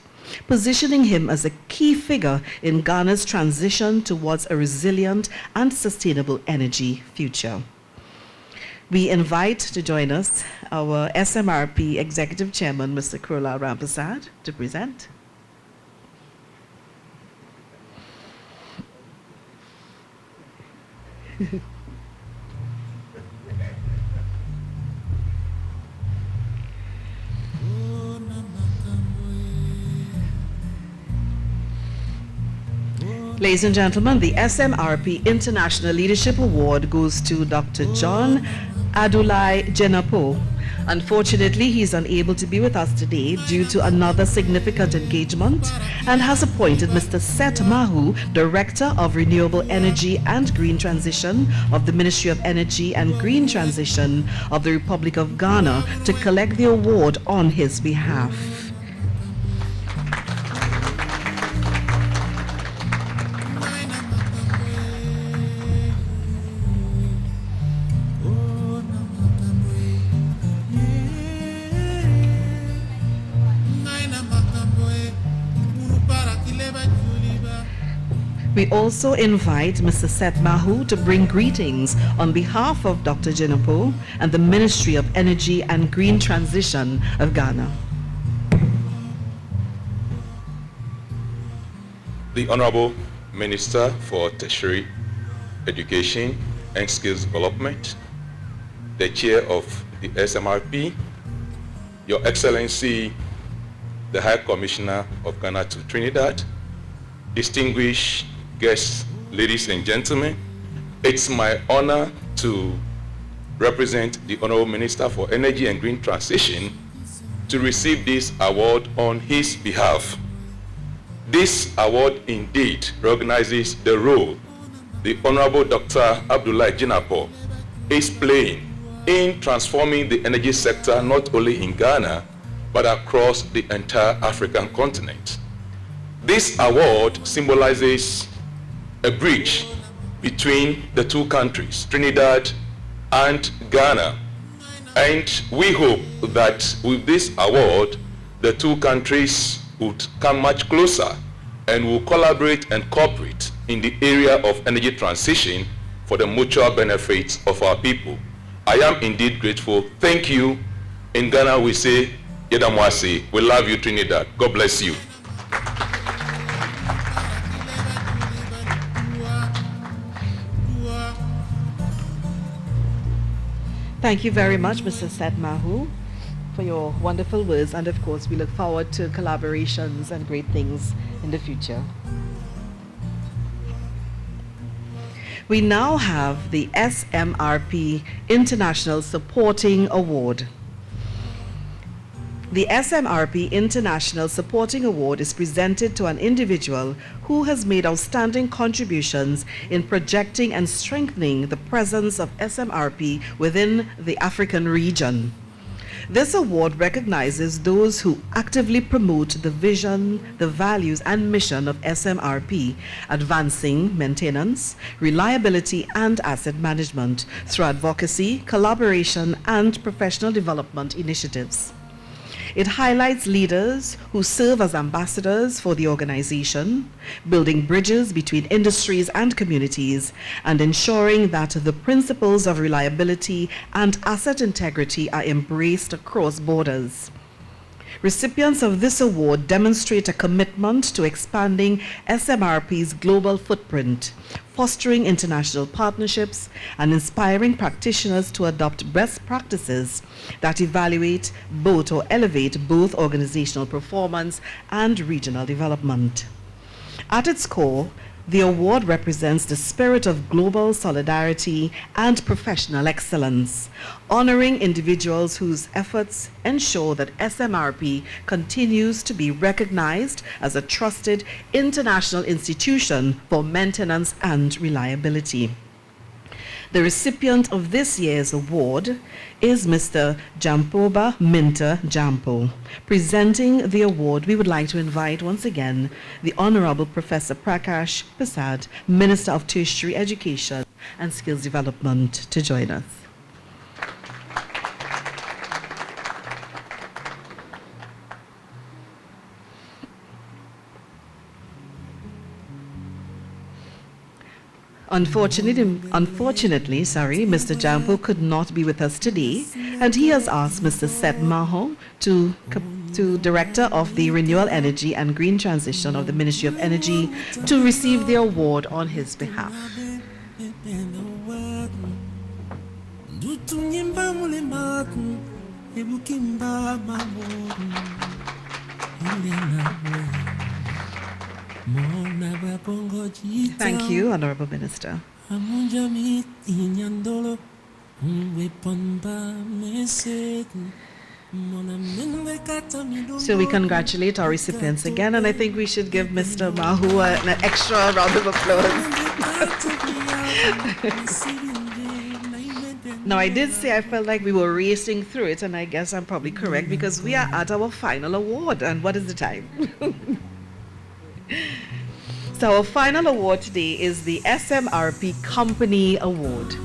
positioning him as a key figure in Ghana's transition towards a resilient and sustainable energy future. We invite to join us our SMRP Executive Chairman, Mr. Kurlal Rampersad, to present. Ladies and gentlemen, the SMRP International Leadership Award goes to Dr. John Adulai Jenapu. Unfortunately, he is unable to be with us today due to another significant engagement and has appointed Mr. Seth Mahu, Director of Renewable Energy and Green Transition of the Ministry of Energy and Green Transition of the Republic of Ghana, to collect the award on his behalf. We also invite Mr. Seth Mahu to bring greetings on behalf of Dr. Jenapu and the Ministry of Energy and Green Transition of Ghana. the Honorable Minister for Tertiary Education and Skills Development, the Chair of the SMRP, Your Excellency, the High Commissioner of Ghana to Trinidad, distinguished guests, ladies and gentlemen, it's my honor to represent the Honorable Minister for Energy and Green Transition to receive this award on his behalf. This award indeed recognizes the role the Honorable Dr. Abdullah Jinapo is playing in transforming the energy sector not only in Ghana, but across the entire African continent. This award symbolizes a bridge between the two countries, Trinidad and Ghana. And we hope that with this award, the two countries would come much closer and will collaborate and cooperate in the area of energy transition for the mutual benefits of our people. I am indeed grateful. Thank you. In Ghana, we say, Yedamwasi, we love you, Trinidad. God bless you. Thank you very much, Mr. Seth Mahu, for your wonderful words. And of course, we look forward to collaborations and great things in the future. We now have the SMRP International Supporting Award. The SMRP International Supporting Award is presented to an individual who has made outstanding contributions in projecting and strengthening the presence of SMRP within the African region. This award recognizes those who actively promote the vision, the values, and mission of SMRP, advancing maintenance, reliability, and asset management through advocacy, collaboration, and professional development initiatives. It highlights leaders who serve as ambassadors for the organization, building bridges between industries and communities, and ensuring that the principles of reliability and asset integrity are embraced across borders. Recipients of this award demonstrate a commitment to expanding SMRP's global footprint, fostering international partnerships, and inspiring practitioners to adopt best practices that evaluate both or elevate both organizational performance and regional development. At its core, the award represents the spirit of global solidarity and professional excellence, honoring individuals whose efforts ensure that SMRP continues to be recognized as a trusted international institution for maintenance and reliability. The recipient of this year's award is Mr. Jampoba Minta Jampo. Presenting the award, we would like to invite once again the Honorable Professor Prakash Prasad, Minister of Tertiary Education and Skills Development, to join us. Unfortunately, Mr. Jampo could not be with us today, and he has asked Mr. Seth Mahu, Director of the Renewable Energy and Green Transition of the Ministry of Energy, to receive the award on his behalf. Thank you, Honorable Minister. So we congratulate our recipients again, and I think we should give Mr. Mahu an extra round of applause. Now, I did say I felt like we were racing through it, and I guess I'm probably correct because we are at our final award. And what is the time? So our final award today is the SMRP Company Award.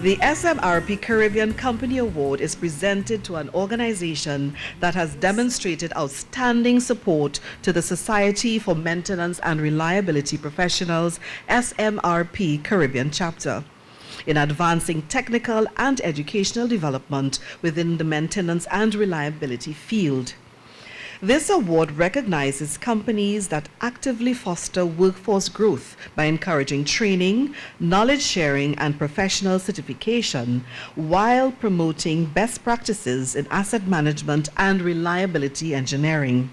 The SMRP Caribbean Company Award is presented to an organization that has demonstrated outstanding support to the Society for Maintenance and Reliability Professionals, SMRP Caribbean Chapter, in advancing technical and educational development within the maintenance and reliability field. This award recognizes companies that actively foster workforce growth by encouraging training, knowledge sharing, and professional certification while promoting best practices in asset management and reliability engineering.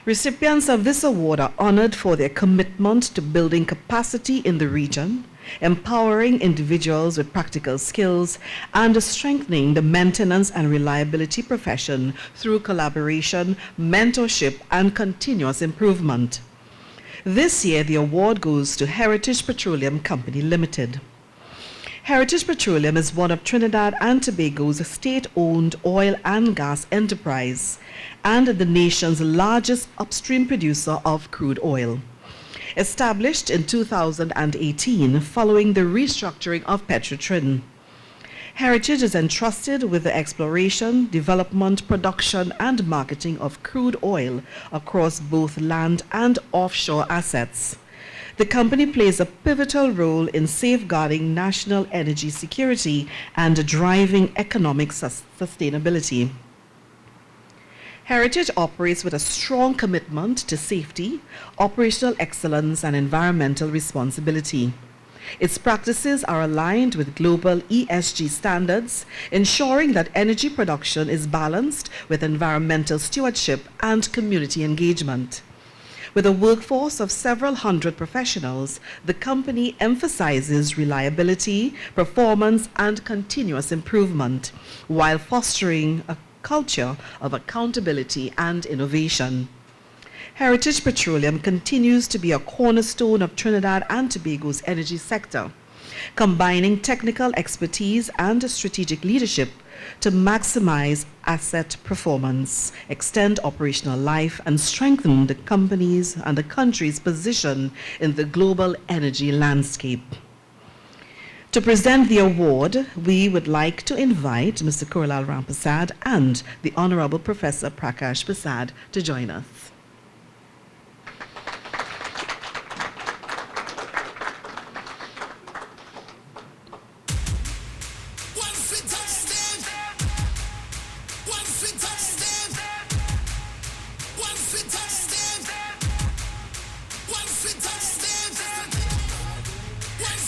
Recipients of this award are honored for their commitment to building capacity in the region, empowering individuals with practical skills, and strengthening the maintenance and reliability profession through collaboration, mentorship, and continuous improvement. This year, the award goes to Heritage Petroleum Company Limited. Heritage Petroleum is one of Trinidad and Tobago's state-owned oil and gas enterprise and the nation's largest upstream producer of crude oil. Established in 2018 following the restructuring of Petrotrin. Heritage is entrusted with the exploration, development, production, and marketing of crude oil across both land and offshore assets. The company plays a pivotal role in safeguarding national energy security and driving economic sustainability. Heritage operates with a strong commitment to safety, operational excellence, and environmental responsibility. Its practices are aligned with global ESG standards, ensuring that energy production is balanced with environmental stewardship and community engagement. With a workforce of several hundred professionals, the company emphasizes reliability, performance, and continuous improvement, while fostering a culture of accountability and innovation. Heritage Petroleum continues to be a cornerstone of Trinidad and Tobago's energy sector, combining technical expertise and strategic leadership to maximize asset performance, extend operational life, and strengthen the company's and the country's position in the global energy landscape. To present the award, we would like to invite Mr. Kurlal Rampasad and the Honorable Professor Prakash Prasad to join us.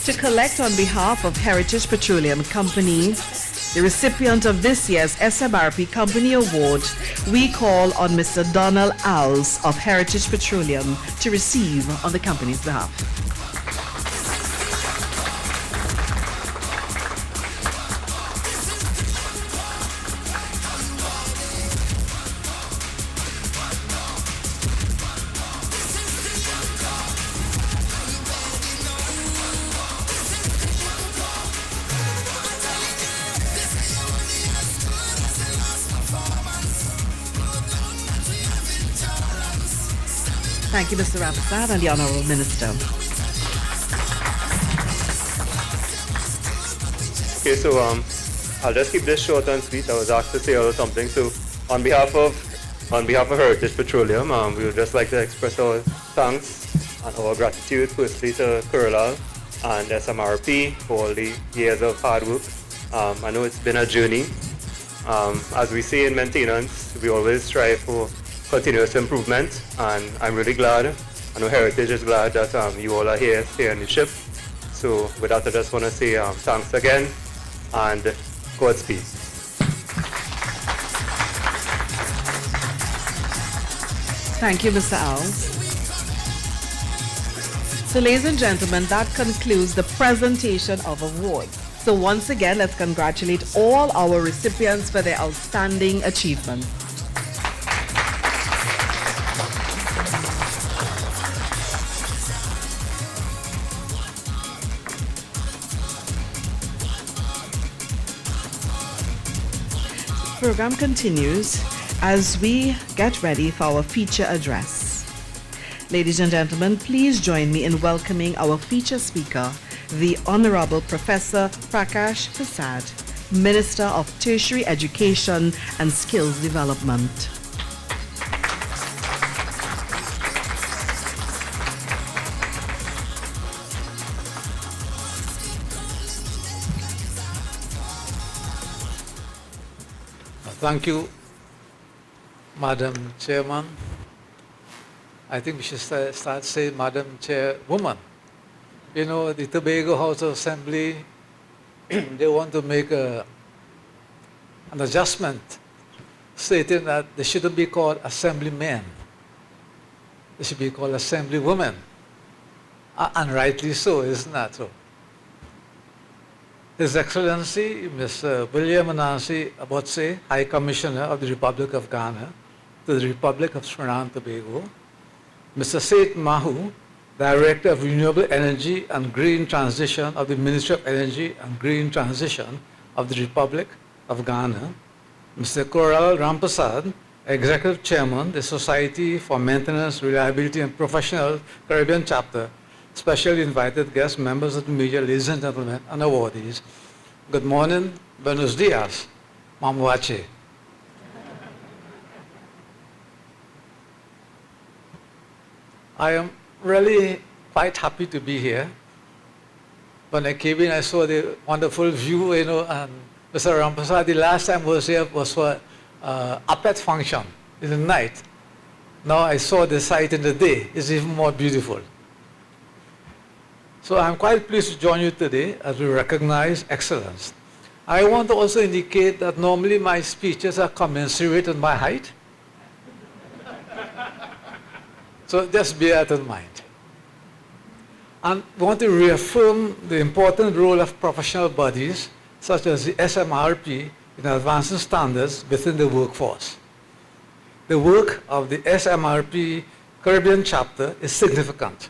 To collect on behalf of Heritage Petroleum Company, the recipient of this year's SMRP Company Award, we call on Mr. Donald Alls of Heritage Petroleum to receive on the company's behalf. Thank you, Mr. Rampasad, and the Honorable Minister. Okay, so I'll just keep this short and sweet. I was asked to say a little something. So on behalf of Heritage Petroleum, we would just like to express our thanks and our gratitude firstly to Kurlal and SMRP for all the years of hard work. I know it's been a journey. As we say in maintenance, we always strive for continuous improvement, and I'm really glad, I know Heritage is glad that you all are here steering the ship. So with that, I just want to say thanks again and Godspeed. Thank you, Mr. Alls. So ladies and gentlemen, that concludes the presentation of awards. So once again, let's congratulate all our recipients for their outstanding achievements. Program continues as we get ready for our feature address. Ladies and gentlemen, please join me in welcoming our feature speaker, the Honorable Professor Prakash Prasad, Minister of Tertiary Education and Skills Development. Thank you. Madam Chairman. I think we should start saying Madam Chairwoman. You know, the Tobago House of Assembly, they want to make an adjustment stating that they shouldn't be called assemblymen. They should be called assemblywomen. And rightly so, isn't that so? His Excellency, Mr. William Anansi Abotse, High Commissioner of the Republic of Ghana to the Republic of Trinidad and Tobago, Mr. Seth Mahu, Director of Renewable Energy and Green Transition of the Ministry of Energy and Green Transition of the Republic of Ghana, Mr. Koral Rampasad, Executive Chairman, the Society for Maintenance, Reliability and Professional Caribbean Chapter, specially invited guests, members of the media, ladies and gentlemen, and awardees. Good morning, buenos dias, mamuache. I am really quite happy to be here. When I came in, I saw the wonderful view, you know, and Mr. Rampasad, the last time I was here was for APET function in the night. Now I saw the site in the day. It's even more beautiful. So I'm quite pleased to join you today as we recognize excellence. I want to also indicate that normally my speeches are commensurate with my height. So just bear that in mind. And we want to reaffirm the important role of professional bodies such as the SMRP in advancing standards within the workforce. The work of the SMRP Caribbean chapter is significant,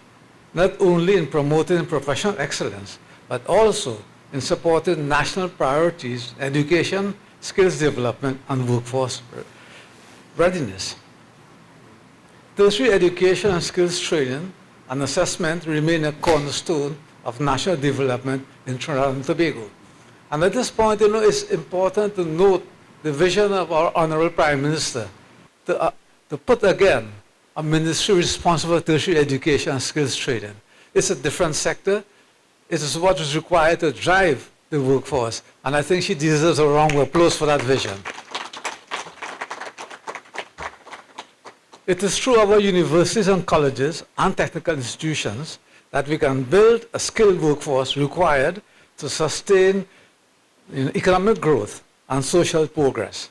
not only in promoting professional excellence, but also in supporting national priorities, education, skills development, and workforce readiness. Tertiary education and skills training and assessment remain a cornerstone of national development in Trinidad and Tobago. And at this point, you know, it's important to note the vision of our Honorable Prime Minister to put again a ministry responsible for tertiary education and skills training. It's a different sector. It is what is required to drive the workforce. And I think she deserves a round of applause for that vision. It is through our universities and colleges and technical institutions that we can build a skilled workforce required to sustain economic growth and social progress.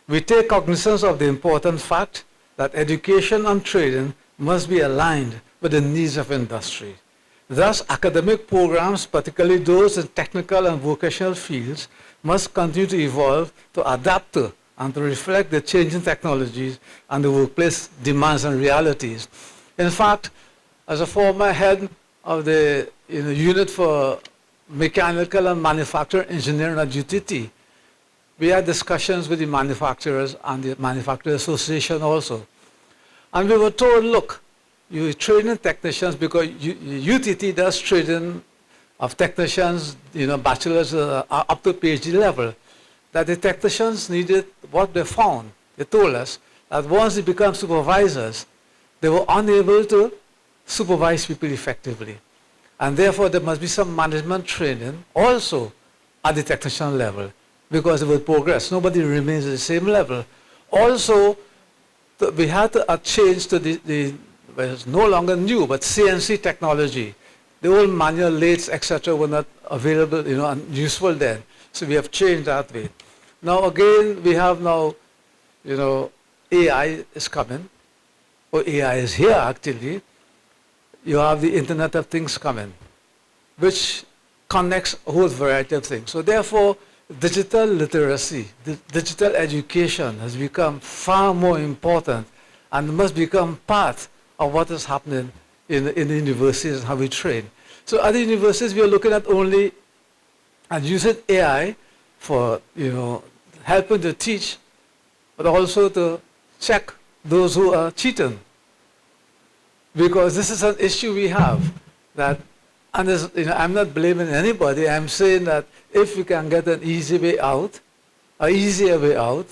We take cognizance of the important fact that education and training must be aligned with the needs of industry. Thus, academic programs, particularly those in technical and vocational fields, must continue to evolve to adapt to and to reflect the changing technologies and the workplace demands and realities. In fact, as a former head of the unit for mechanical and manufacturing engineering at UTT, we had discussions with the manufacturers and the Manufacturers Association also. And we were told, look, you training technicians because UTT does training of technicians, bachelor's up to PhD level, that the technicians needed what they found. They told us that once they become supervisors, they were unable to supervise people effectively. And therefore, there must be some management training also at the technician level because they will progress. Nobody remains at the same level. Also, we had a change to well, it's no longer new, but CNC technology. The old manual lathes, etc., were not available, and useful then. So we have changed that way. Now again, we have now, AI is coming, or AI is here actually. You have the Internet of Things coming, which connects a whole variety of things. So therefore, digital literacy, digital education has become far more important and must become part of what is happening in the universities and how we train. So at the universities, we are looking at only and using AI for helping to teach, but also to check those who are cheating. Because this is an issue we have that, and I'm not blaming anybody. I'm saying that if we can get an easy way out, an easier way out,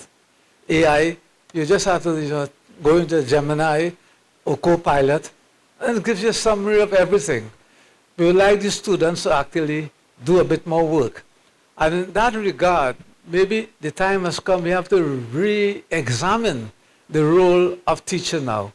AI, you just have to go into Gemini or Copilot, and it gives you a summary of everything. We would like the students to actually do a bit more work. And in that regard, maybe the time has come we have to re-examine the role of teacher now?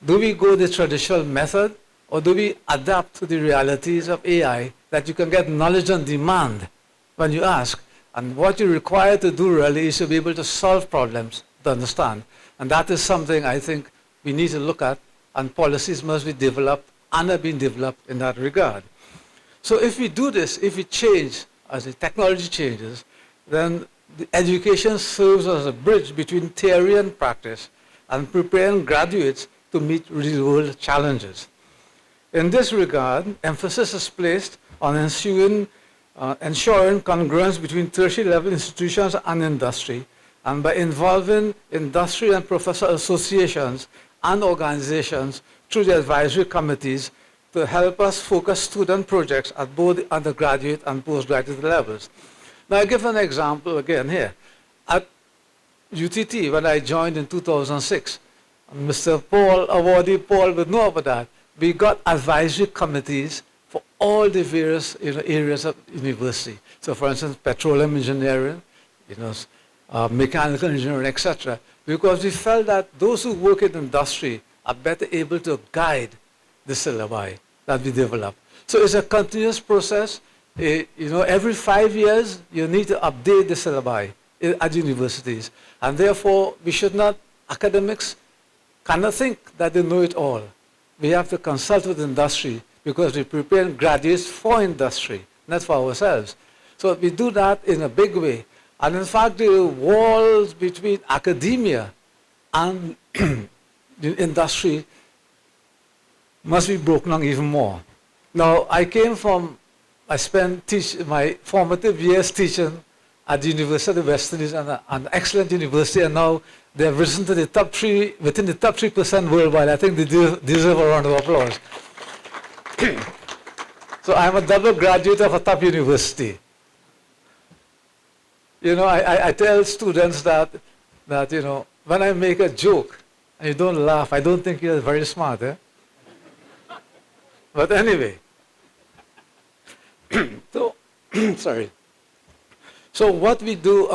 Do we go the traditional method, or do we adapt to the realities of AI that you can get knowledge on demand when you ask? And what you're required to do really is to be able to solve problems, to understand. And that is something I think we need to look at, and policies must be developed and are being developed in that regard. So if we do this, if we change, as the technology changes, then the education serves as a bridge between theory and practice and preparing graduates to meet real-world challenges. In this regard, emphasis is placed on ensuring congruence between tertiary level institutions and industry, and by involving industry and professor associations and organizations through the advisory committees to help us focus student projects at both the undergraduate and postgraduate levels. Now I give an example again here. At UTT, when I joined in 2006, Mr. Paul, awardee Paul would know about that, we got advisory committees for all the various areas of university. So for instance, petroleum engineering, mechanical engineering, etc. Because we felt that those who work in industry are better able to guide the syllabi that we develop. So it's a continuous process. Every 5 years, you need to update the syllabi at universities. And therefore, we should not, academics cannot think that they know it all. We have to consult with industry because we prepare graduates for industry, not for ourselves. So we do that in a big way. And in fact, the walls between academia and the industry must be broken down even more. Now, I spent my formative years teaching at the University of West Indies, an excellent university, and now they have risen to the top 3, within the top 3% worldwide. I think they deserve a round of applause. So I'm a double graduate of a top university. I tell students that when I make a joke and you don't laugh, I don't think you're very smart, eh? But anyway, so sorry. So what we do,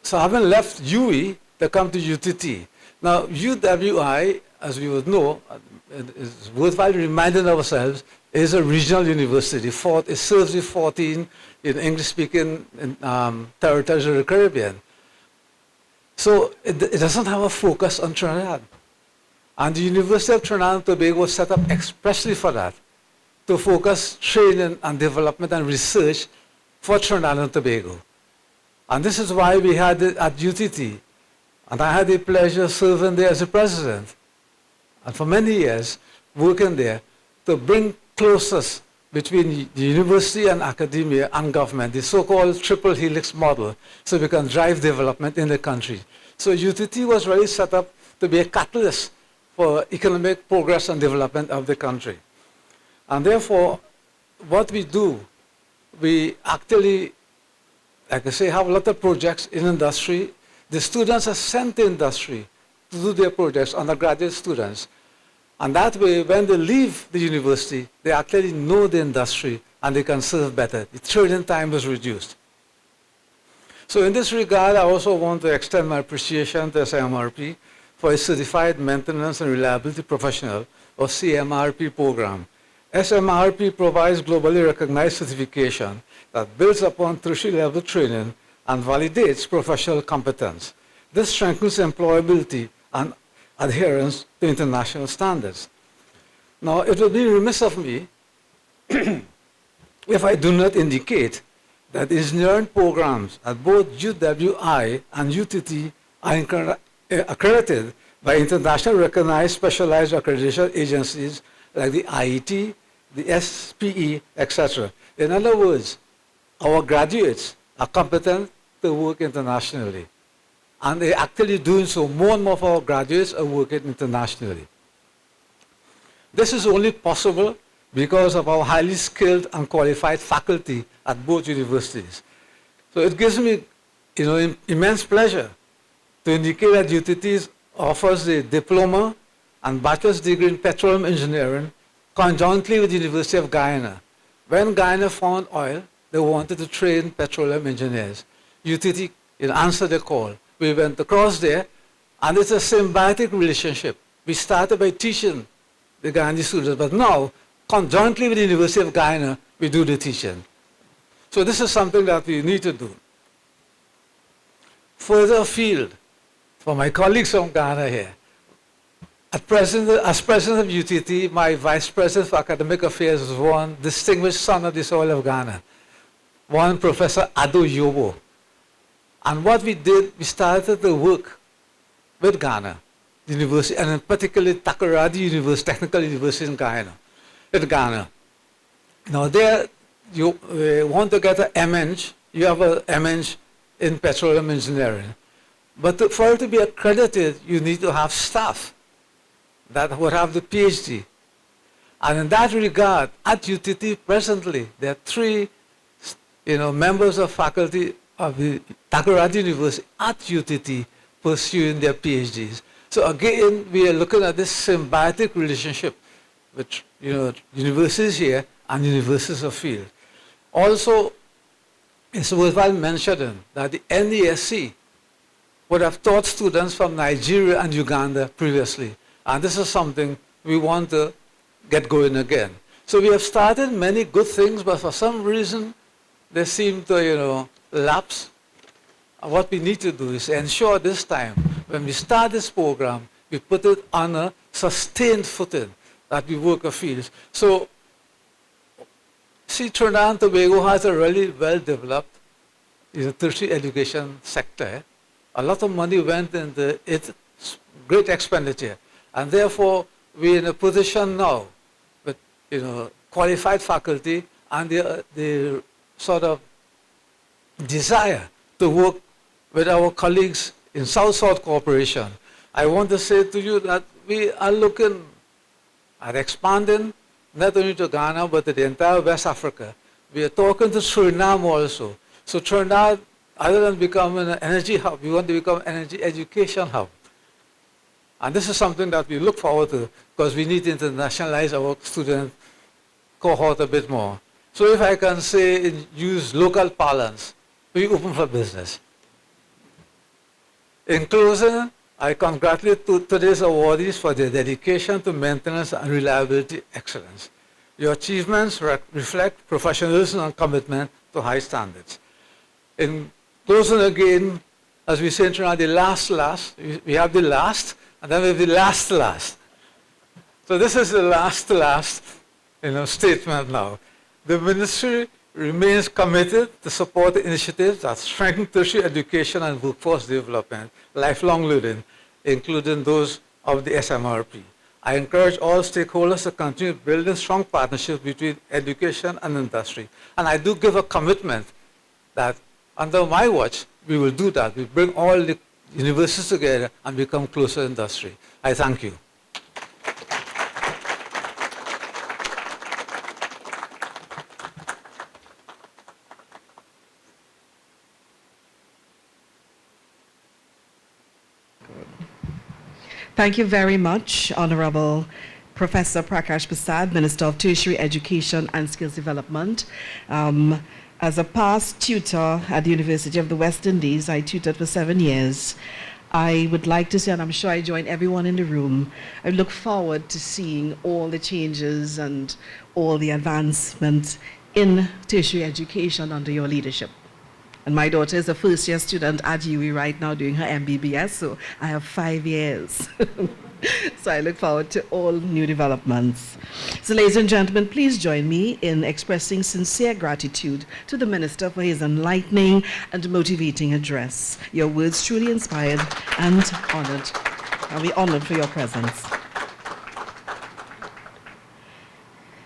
so I haven't left UE to come to UTT. Now UWI, as we would know, it's worthwhile reminding ourselves, is a regional university. It serves the 14 in English-speaking territories of the Caribbean. So it doesn't have a focus on Trinidad. And the University of Trinidad and Tobago was set up expressly for that, to focus training and development and research for Trinidad and Tobago. And this is why we had it at UTT. And I had the pleasure of serving there as a president. And for many years, working there to bring closeness between the university and academia and government, the so-called triple helix model, so we can drive development in the country. So UTT was really set up to be a catalyst for economic progress and development of the country. And therefore, what we do, we actually, like I say, have a lot of projects in industry. The students are sent to industry to do their projects, undergraduate students. And that way, when they leave the university, they actually know the industry and they can serve better. The training time is reduced. So in this regard, I also want to extend my appreciation to SMRP for its Certified Maintenance and Reliability Professional, or CMRP program. SMRP provides globally recognized certification that builds upon tertiary level training and validates professional competence. This strengthens employability and adherence to international standards. Now, it would be remiss of me if I do not indicate that engineering programs at both UWI and UTT are accredited by internationally recognized specialized accreditation agencies like the IET, the SPE, etc. In other words, our graduates are competent to work internationally. And they're actually doing so. More and more of our graduates are working internationally. This is only possible because of our highly skilled and qualified faculty at both universities. So it gives me immense pleasure to indicate that UTT offers a diploma and bachelor's degree in petroleum engineering conjointly with the University of Guyana. When Guyana found oil, they wanted to train petroleum engineers. UTT answered the call. We went across there And it's a symbiotic relationship. We started by teaching the Ghanaian students, but now, conjointly with the University of Guyana, we do the teaching. So this is something that we need to do. Further afield, for my colleagues from Ghana here, as president of UTT, my vice president for academic affairs was one distinguished son of the soil of Ghana, one Professor Ado Yobo. And what we did, we started to work with Ghana, the university, and in particular Takoradi University, Technical University in Ghana. Now there, you want to get an MEng, you have an MEng in petroleum engineering. But for it to be accredited, you need to have staff that would have the PhD. And in that regard, at UTT presently, there are 3 members of faculty of the Takoradi University at UTT pursuing their PhDs. So again, we are looking at this symbiotic relationship with universities here and universities of field. Also, it's worthwhile mentioning that the NESC would have taught students from Nigeria and Uganda previously. And this is something we want to get going again. So we have started many good things, but for some reason, they seem to, lapse. And what we need to do is ensure this time, when we start this program, we put it on a sustained footing, that we work a field. So, see, Trinidad and Tobago has a really well-developed tertiary education sector. A lot of money went into it, great expenditure. And therefore, we're in a position now with qualified faculty and the sort of desire to work with our colleagues in South-South cooperation. I want to say to you that we are looking at expanding not only to Ghana, but to the entire West Africa. We are talking to Suriname also. So Trinidad, other than becoming an energy hub, we want to become an energy education hub. And this is something that we look forward to because we need to internationalize our student cohort a bit more. So if I can say, use local parlance, we open for business. In closing, I congratulate today's awardees for their dedication to maintenance and reliability excellence. Your achievements reflect professionalism and commitment to high standards. In closing again, as we say in Trinidad, the last, we have the last, and then we have the last. So this is the last statement now. The ministry remains committed to support the initiatives that strengthen tertiary education and workforce development, lifelong learning, including those of the SMRP. I encourage all stakeholders to continue building strong partnerships between education and industry. And I do give a commitment that under my watch, we will do that. We bring all the universities together and become closer industry. I thank you. Thank you very much, Honorable Professor Prakash Prasad, Minister of Tertiary Education and Skills Development. As a past tutor at the University of the West Indies, I tutored for 7 years. I would like to say, and I'm sure I join everyone in the room, I look forward to seeing all the changes and all the advancements in tertiary education under your leadership. And my daughter is a first-year student at UWI right now doing her MBBS, so I have 5 years. So I look forward to all new developments. So ladies and gentlemen, please join me in expressing sincere gratitude to the Minister for his enlightening and motivating address. Your words truly inspired and honored. And we're honored for your presence.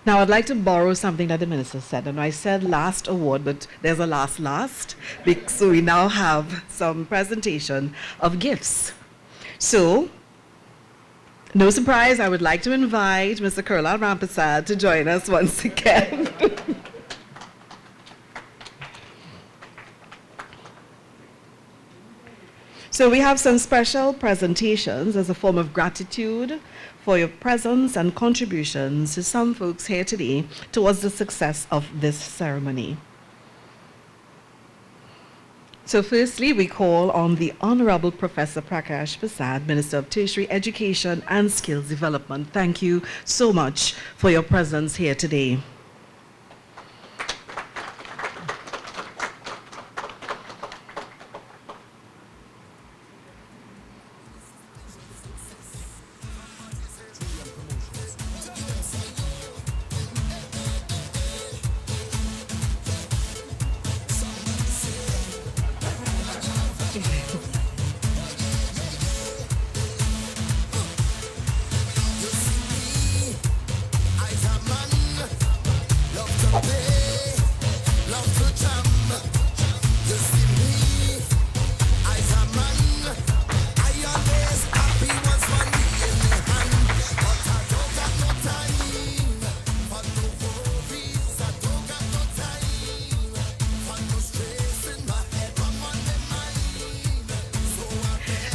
Now, I'd like to borrow something that the minister said. And I said last award, but there's a last. So we now have some presentation of gifts. So, no surprise, I would like to invite Mr. Kurlal Rampasad to join us once again. So we have some special presentations as a form of gratitude for your presence and contributions to some folks here today towards the success of this ceremony. So firstly, we call on the Honorable Professor Prakash Prasad, Minister of Tertiary Education and Skills Development. Thank you so much for your presence here today.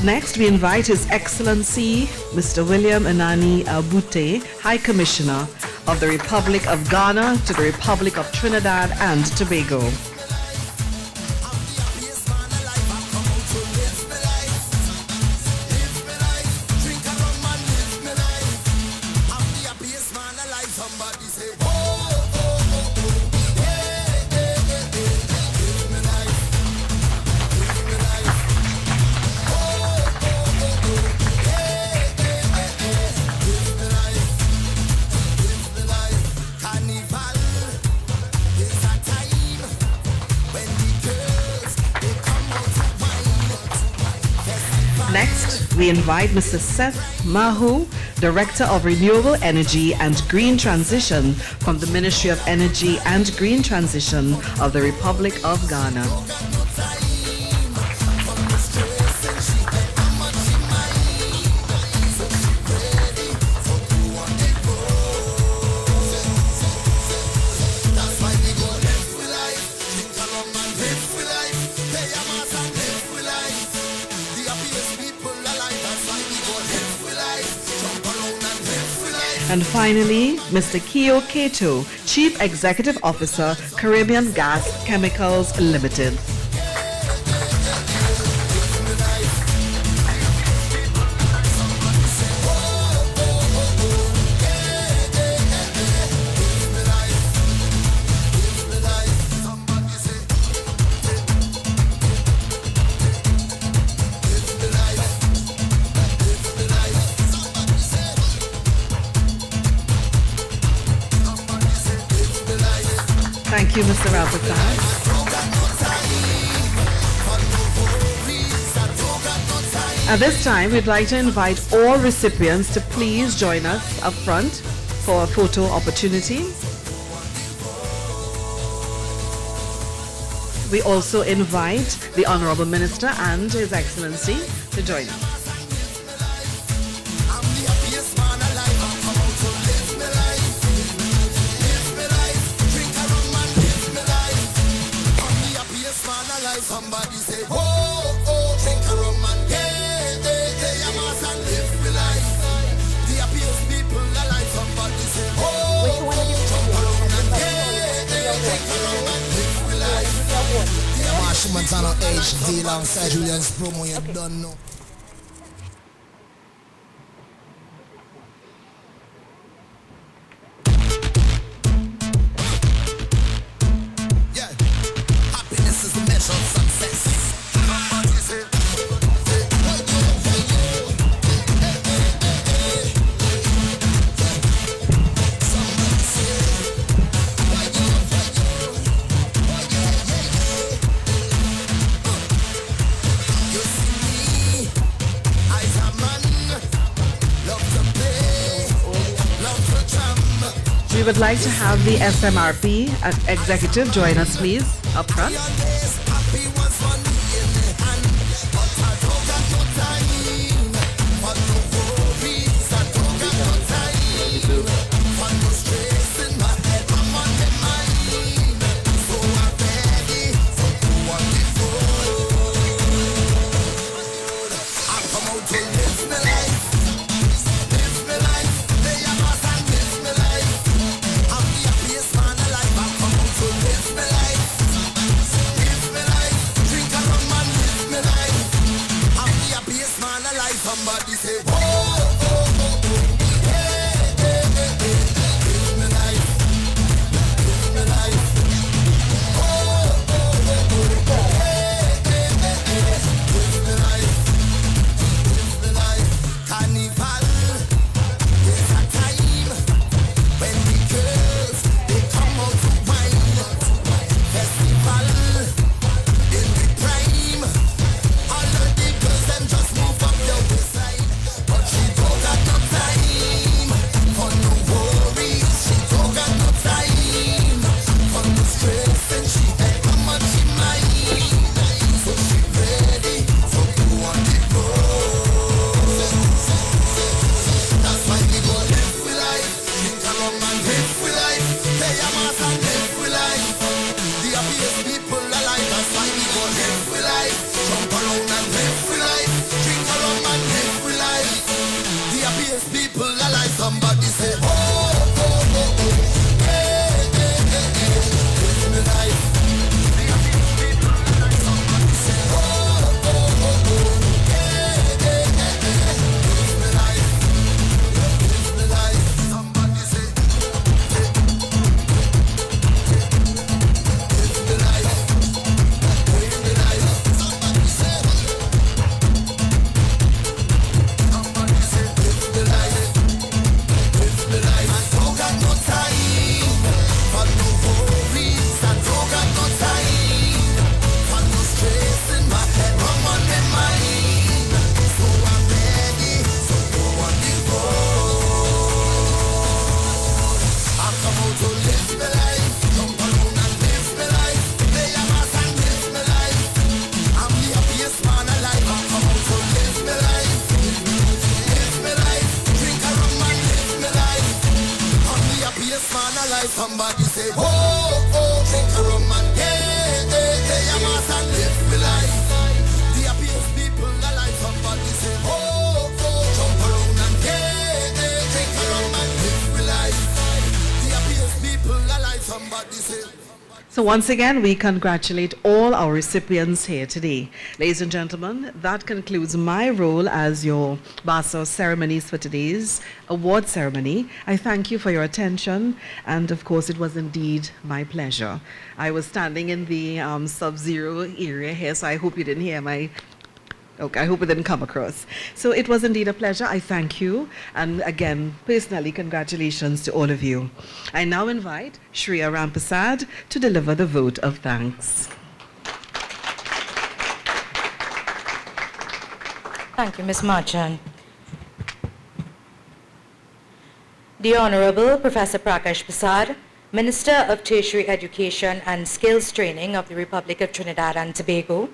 Next, we invite His Excellency Mr. William Enani Abute, High Commissioner of the Republic of Ghana to the Republic of Trinidad and Tobago. Next, we invite Mr. Seth Mahu, Director of Renewable Energy and Green Transition from the Ministry of Energy and Green Transition of the Republic of Ghana. And finally, Mr. Kio Keto, Chief Executive Officer, Caribbean Gas Chemicals Limited. Thank you, Mr. Rafatan. At this time, we'd like to invite all recipients to please join us up front for a photo opportunity. We also invite the Honorable Minister and His Excellency to join us. Somebody say, whoa, oh, drink a rum and yeah, I'm a and live my life. The happiest people alive. Somebody say, whoa, jump around and yeah, drink a rum and live my life. Marshall Montana HD alongside Julian's promo, you don't know. We would like to have the SMRP executive join us, please, up front. Somebody say, whoa, oh, oh, oh. Hey, hey, hey, hey. Give me life. Give me life. Oh, oh, oh, oh. Hey, hey, hey, hey. Give me life. Give me life. Carnival. There's a time when the girls, they come out to wine. Festival in the prime. All of the girls, them just move up their waistline. But she don't got no time for no worries. She don't got no time for no stress. And she had how much she mind. So she ready to go on the road. That's why we go live with life. Drink along and live with life. Play a mass and live with life. The happiest people alive. That's why we go live with life. Jump around and live with life. Drink along and live with life. The happiest people alive. Somebody say, oh, oh, oh, oh. Hey, hey, hey, hey. Live me life. The happiest people alive. Somebody say, oh, oh, oh, oh. Hey, hey, hey, hey. Live me life. Live me life. Somebody say, live me life. Live me life. Somebody say, somebody say, live me life. Live me life. I don't got no time for no worries. I don't got no time for no stress in my head. Wrong on my mind. So I'm ready to go on the road. I come out to live my life. Jump around and live my life. Play a mass and live my life. I'm the happiest man alive. I come out to live my life. Live my life. Drink a rum and live my life. I'm the happiest man alive. Somebody say, whoa, oh, drink a rum and play a mass and live my life. The happiest people alive. Somebody say, whoa, oh, jump around and drink a rum and live my life. The happiest people alive. Somebody say. So once again, we congratulate all our recipients here today. Ladies and gentlemen, that concludes my role as your boss of ceremonies for today's award ceremony. I thank you for your attention, and of course, it was indeed my pleasure. I was standing in the sub-zero area here, so I hope you didn't hear my... Okay, I hope it didn't come across. So it was indeed a pleasure. I thank you. And again, personally, congratulations to all of you. I now invite Shreya Rampasad to deliver the vote of thanks. Thank you, Ms. Marchand. The Honorable Professor Prakash Prasad, Minister of Tertiary Education and Skills Training of the Republic of Trinidad and Tobago,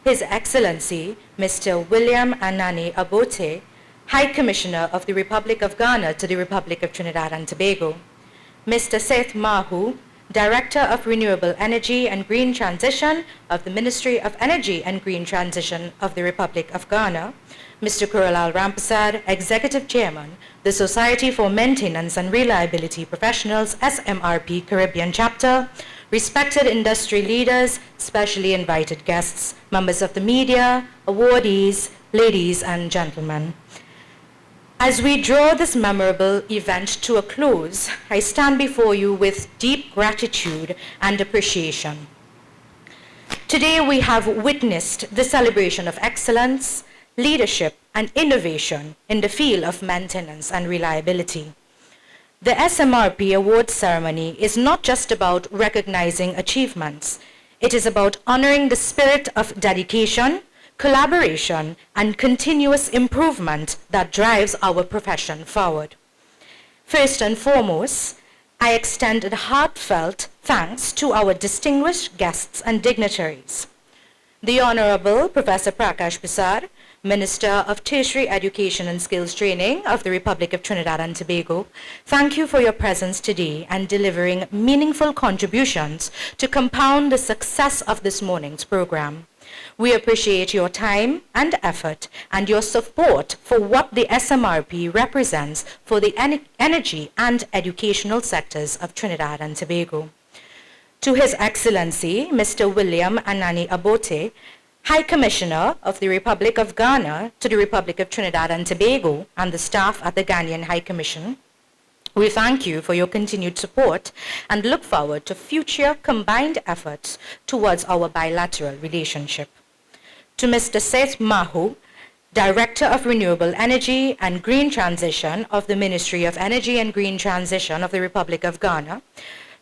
His Excellency Mr. William Anani Abote, High Commissioner of the Republic of Ghana to the Republic of Trinidad and Tobago, Mr. Seth Mahu, Director of Renewable Energy and Green Transition of the Ministry of Energy and Green Transition of the Republic of Ghana, Mr. Kuralal Rampasad, Executive Chairman, the Society for Maintenance and Reliability Professionals, SMRP Caribbean Chapter, respected industry leaders, specially invited guests, members of the media, awardees, ladies and gentlemen. As we draw this memorable event to a close, I stand before you with deep gratitude and appreciation. Today we have witnessed the celebration of excellence, leadership and innovation in the field of maintenance and reliability. The SMRP Awards ceremony is not just about recognizing achievements. It is about honoring the spirit of dedication, collaboration, and continuous improvement that drives our profession forward. First and foremost, I extend a heartfelt thanks to our distinguished guests and dignitaries. The Honorable Professor Prakash Prasad, Minister of Tertiary Education and Skills Training of the Republic of Trinidad and Tobago, thank you for your presence today and delivering meaningful contributions to compound the success of this morning's program. We appreciate your time and effort and your support for what the SMRP represents for the energy and educational sectors of Trinidad and Tobago. To His Excellency, Mr. William Anani Abote, High Commissioner of the Republic of Ghana to the Republic of Trinidad and Tobago and the staff at the Ghanaian High Commission, we thank you for your continued support and look forward to future combined efforts towards our bilateral relationship. To Mr. Seth Mahu, Director of Renewable Energy and Green Transition of the Ministry of Energy and Green Transition of the Republic of Ghana,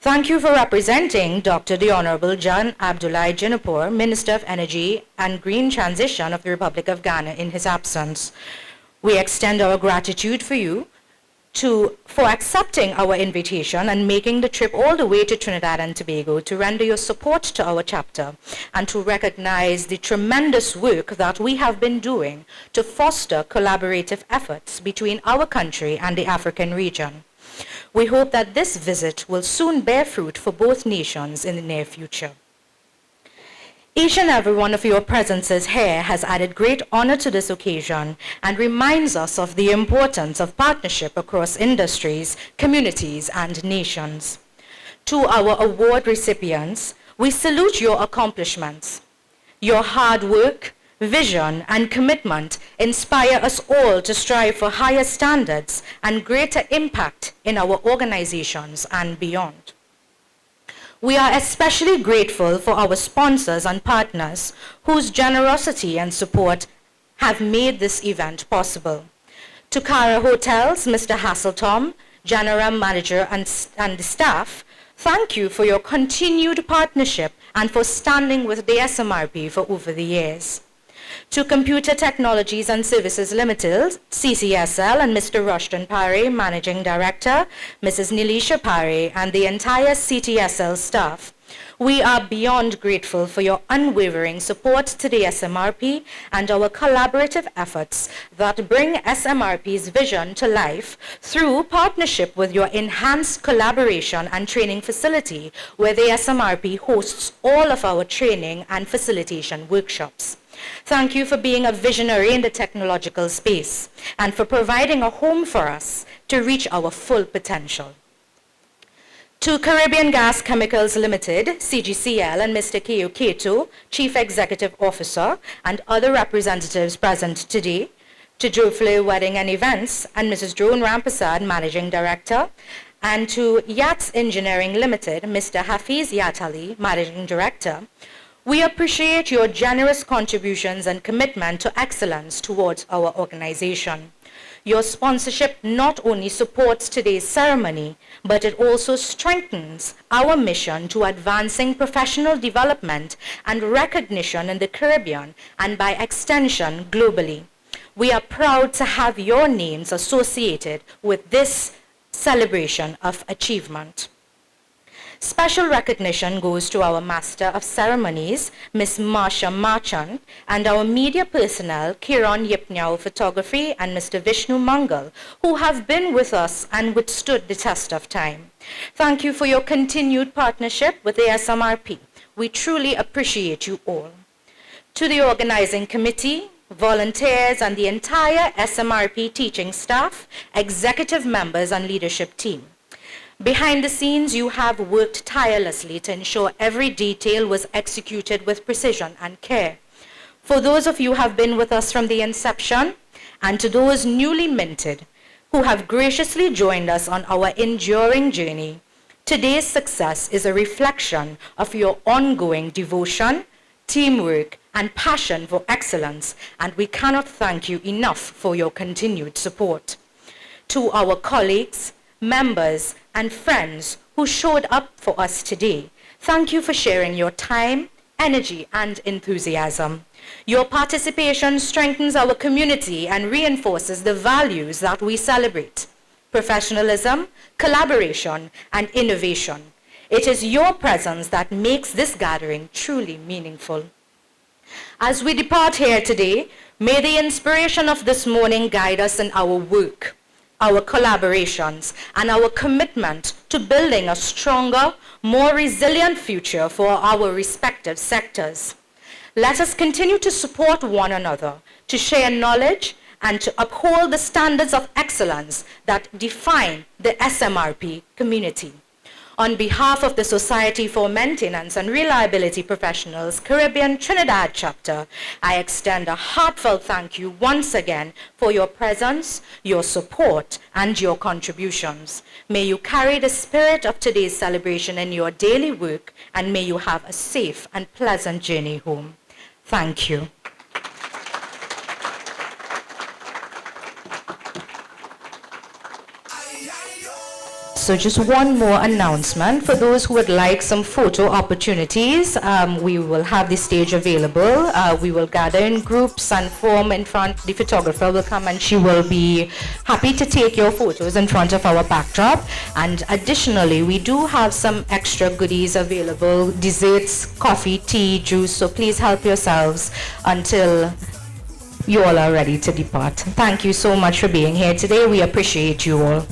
thank you for representing Dr. the Honorable John Abdullahi Jinapur, Minister of Energy and Green Transition of the Republic of Ghana in his absence. We extend our gratitude for you for accepting our invitation and making the trip all the way to Trinidad and Tobago to render your support to our chapter and to recognize the tremendous work that we have been doing to foster collaborative efforts between our country and the African region. We hope that this visit will soon bear fruit for both nations in the near future. Each and every one of your presences here has added great honor to this occasion and reminds us of the importance of partnership across industries, communities, and nations. To our award recipients, we salute your accomplishments. Your hard work, vision, and commitment inspire us all to strive for higher standards and greater impact in our organizations and beyond. We are especially grateful for our sponsors and partners whose generosity and support have made this event possible. To Cara Hotels, Mr. Hasseltom, General Manager and the staff, thank you for your continued partnership and for standing with the SMRP for over the years. To Computer Technologies and Services Limited, CCSL, and Mr. Rushton Pare, Managing Director, Mrs. Nilisha Pare, and the entire CTSL staff, we are beyond grateful for your unwavering support to the SMRP and our collaborative efforts that bring SMRP's vision to life through partnership with your enhanced collaboration and training facility, where the SMRP hosts all of our training and facilitation workshops. Thank you for being a visionary in the technological space and for providing a home for us to reach our full potential. To Caribbean Gas Chemicals Limited, CGCL, and Mr. Keo Keto, Chief Executive Officer, and other representatives present today, to Jofle Wedding and Events, and Mrs. Drone Rampasad, Managing Director, and to Yachts Engineering Limited, Mr. Hafiz Yatali, Managing Director, we appreciate your generous contributions and commitment to excellence towards our organization. Your sponsorship not only supports today's ceremony, but it also strengthens our mission to advancing professional development and recognition in the Caribbean and by extension globally. We are proud to have your names associated with this celebration of achievement. Special recognition goes to our Master of Ceremonies, Ms. Marsha Marchand, and our media personnel, Kiran Yipnyao Photography and Mr. Vishnu Mangal, who have been with us and withstood the test of time. Thank you for your continued partnership with the SMRP. We truly appreciate you all. To the organizing committee, volunteers, and the entire SMRP teaching staff, executive members, and leadership team. Behind the scenes, you have worked tirelessly to ensure every detail was executed with precision and care. For those of you who have been with us from the inception, and to those newly minted who have graciously joined us on our enduring journey, today's success is a reflection of your ongoing devotion, teamwork, and passion for excellence, and we cannot thank you enough for your continued support. To our colleagues, members, and friends who showed up for us today, thank you for sharing your time, energy, and enthusiasm. Your participation strengthens our community and reinforces the values that we celebrate: professionalism, collaboration, and innovation. It is your presence that makes this gathering truly meaningful. As we depart here today, may the inspiration of this morning guide us in our work, our collaborations, and our commitment to building a stronger, more resilient future for our respective sectors. Let us continue to support one another, to share knowledge, and to uphold the standards of excellence that define the SMRP community. On behalf of the Society for Maintenance and Reliability Professionals Caribbean Trinidad chapter, I extend a heartfelt thank you once again for your presence, your support, and your contributions. May you carry the spirit of today's celebration in your daily work, and may you have a safe and pleasant journey home. Thank you. So just one more announcement for those who would like some photo opportunities. We will have the stage available. We will gather in groups and form in front. The photographer will come and she will be happy to take your photos in front of our backdrop. And additionally, we do have some extra goodies available, desserts, coffee, tea, juice. So please help yourselves until you all are ready to depart. Thank you so much for being here today. We appreciate you all.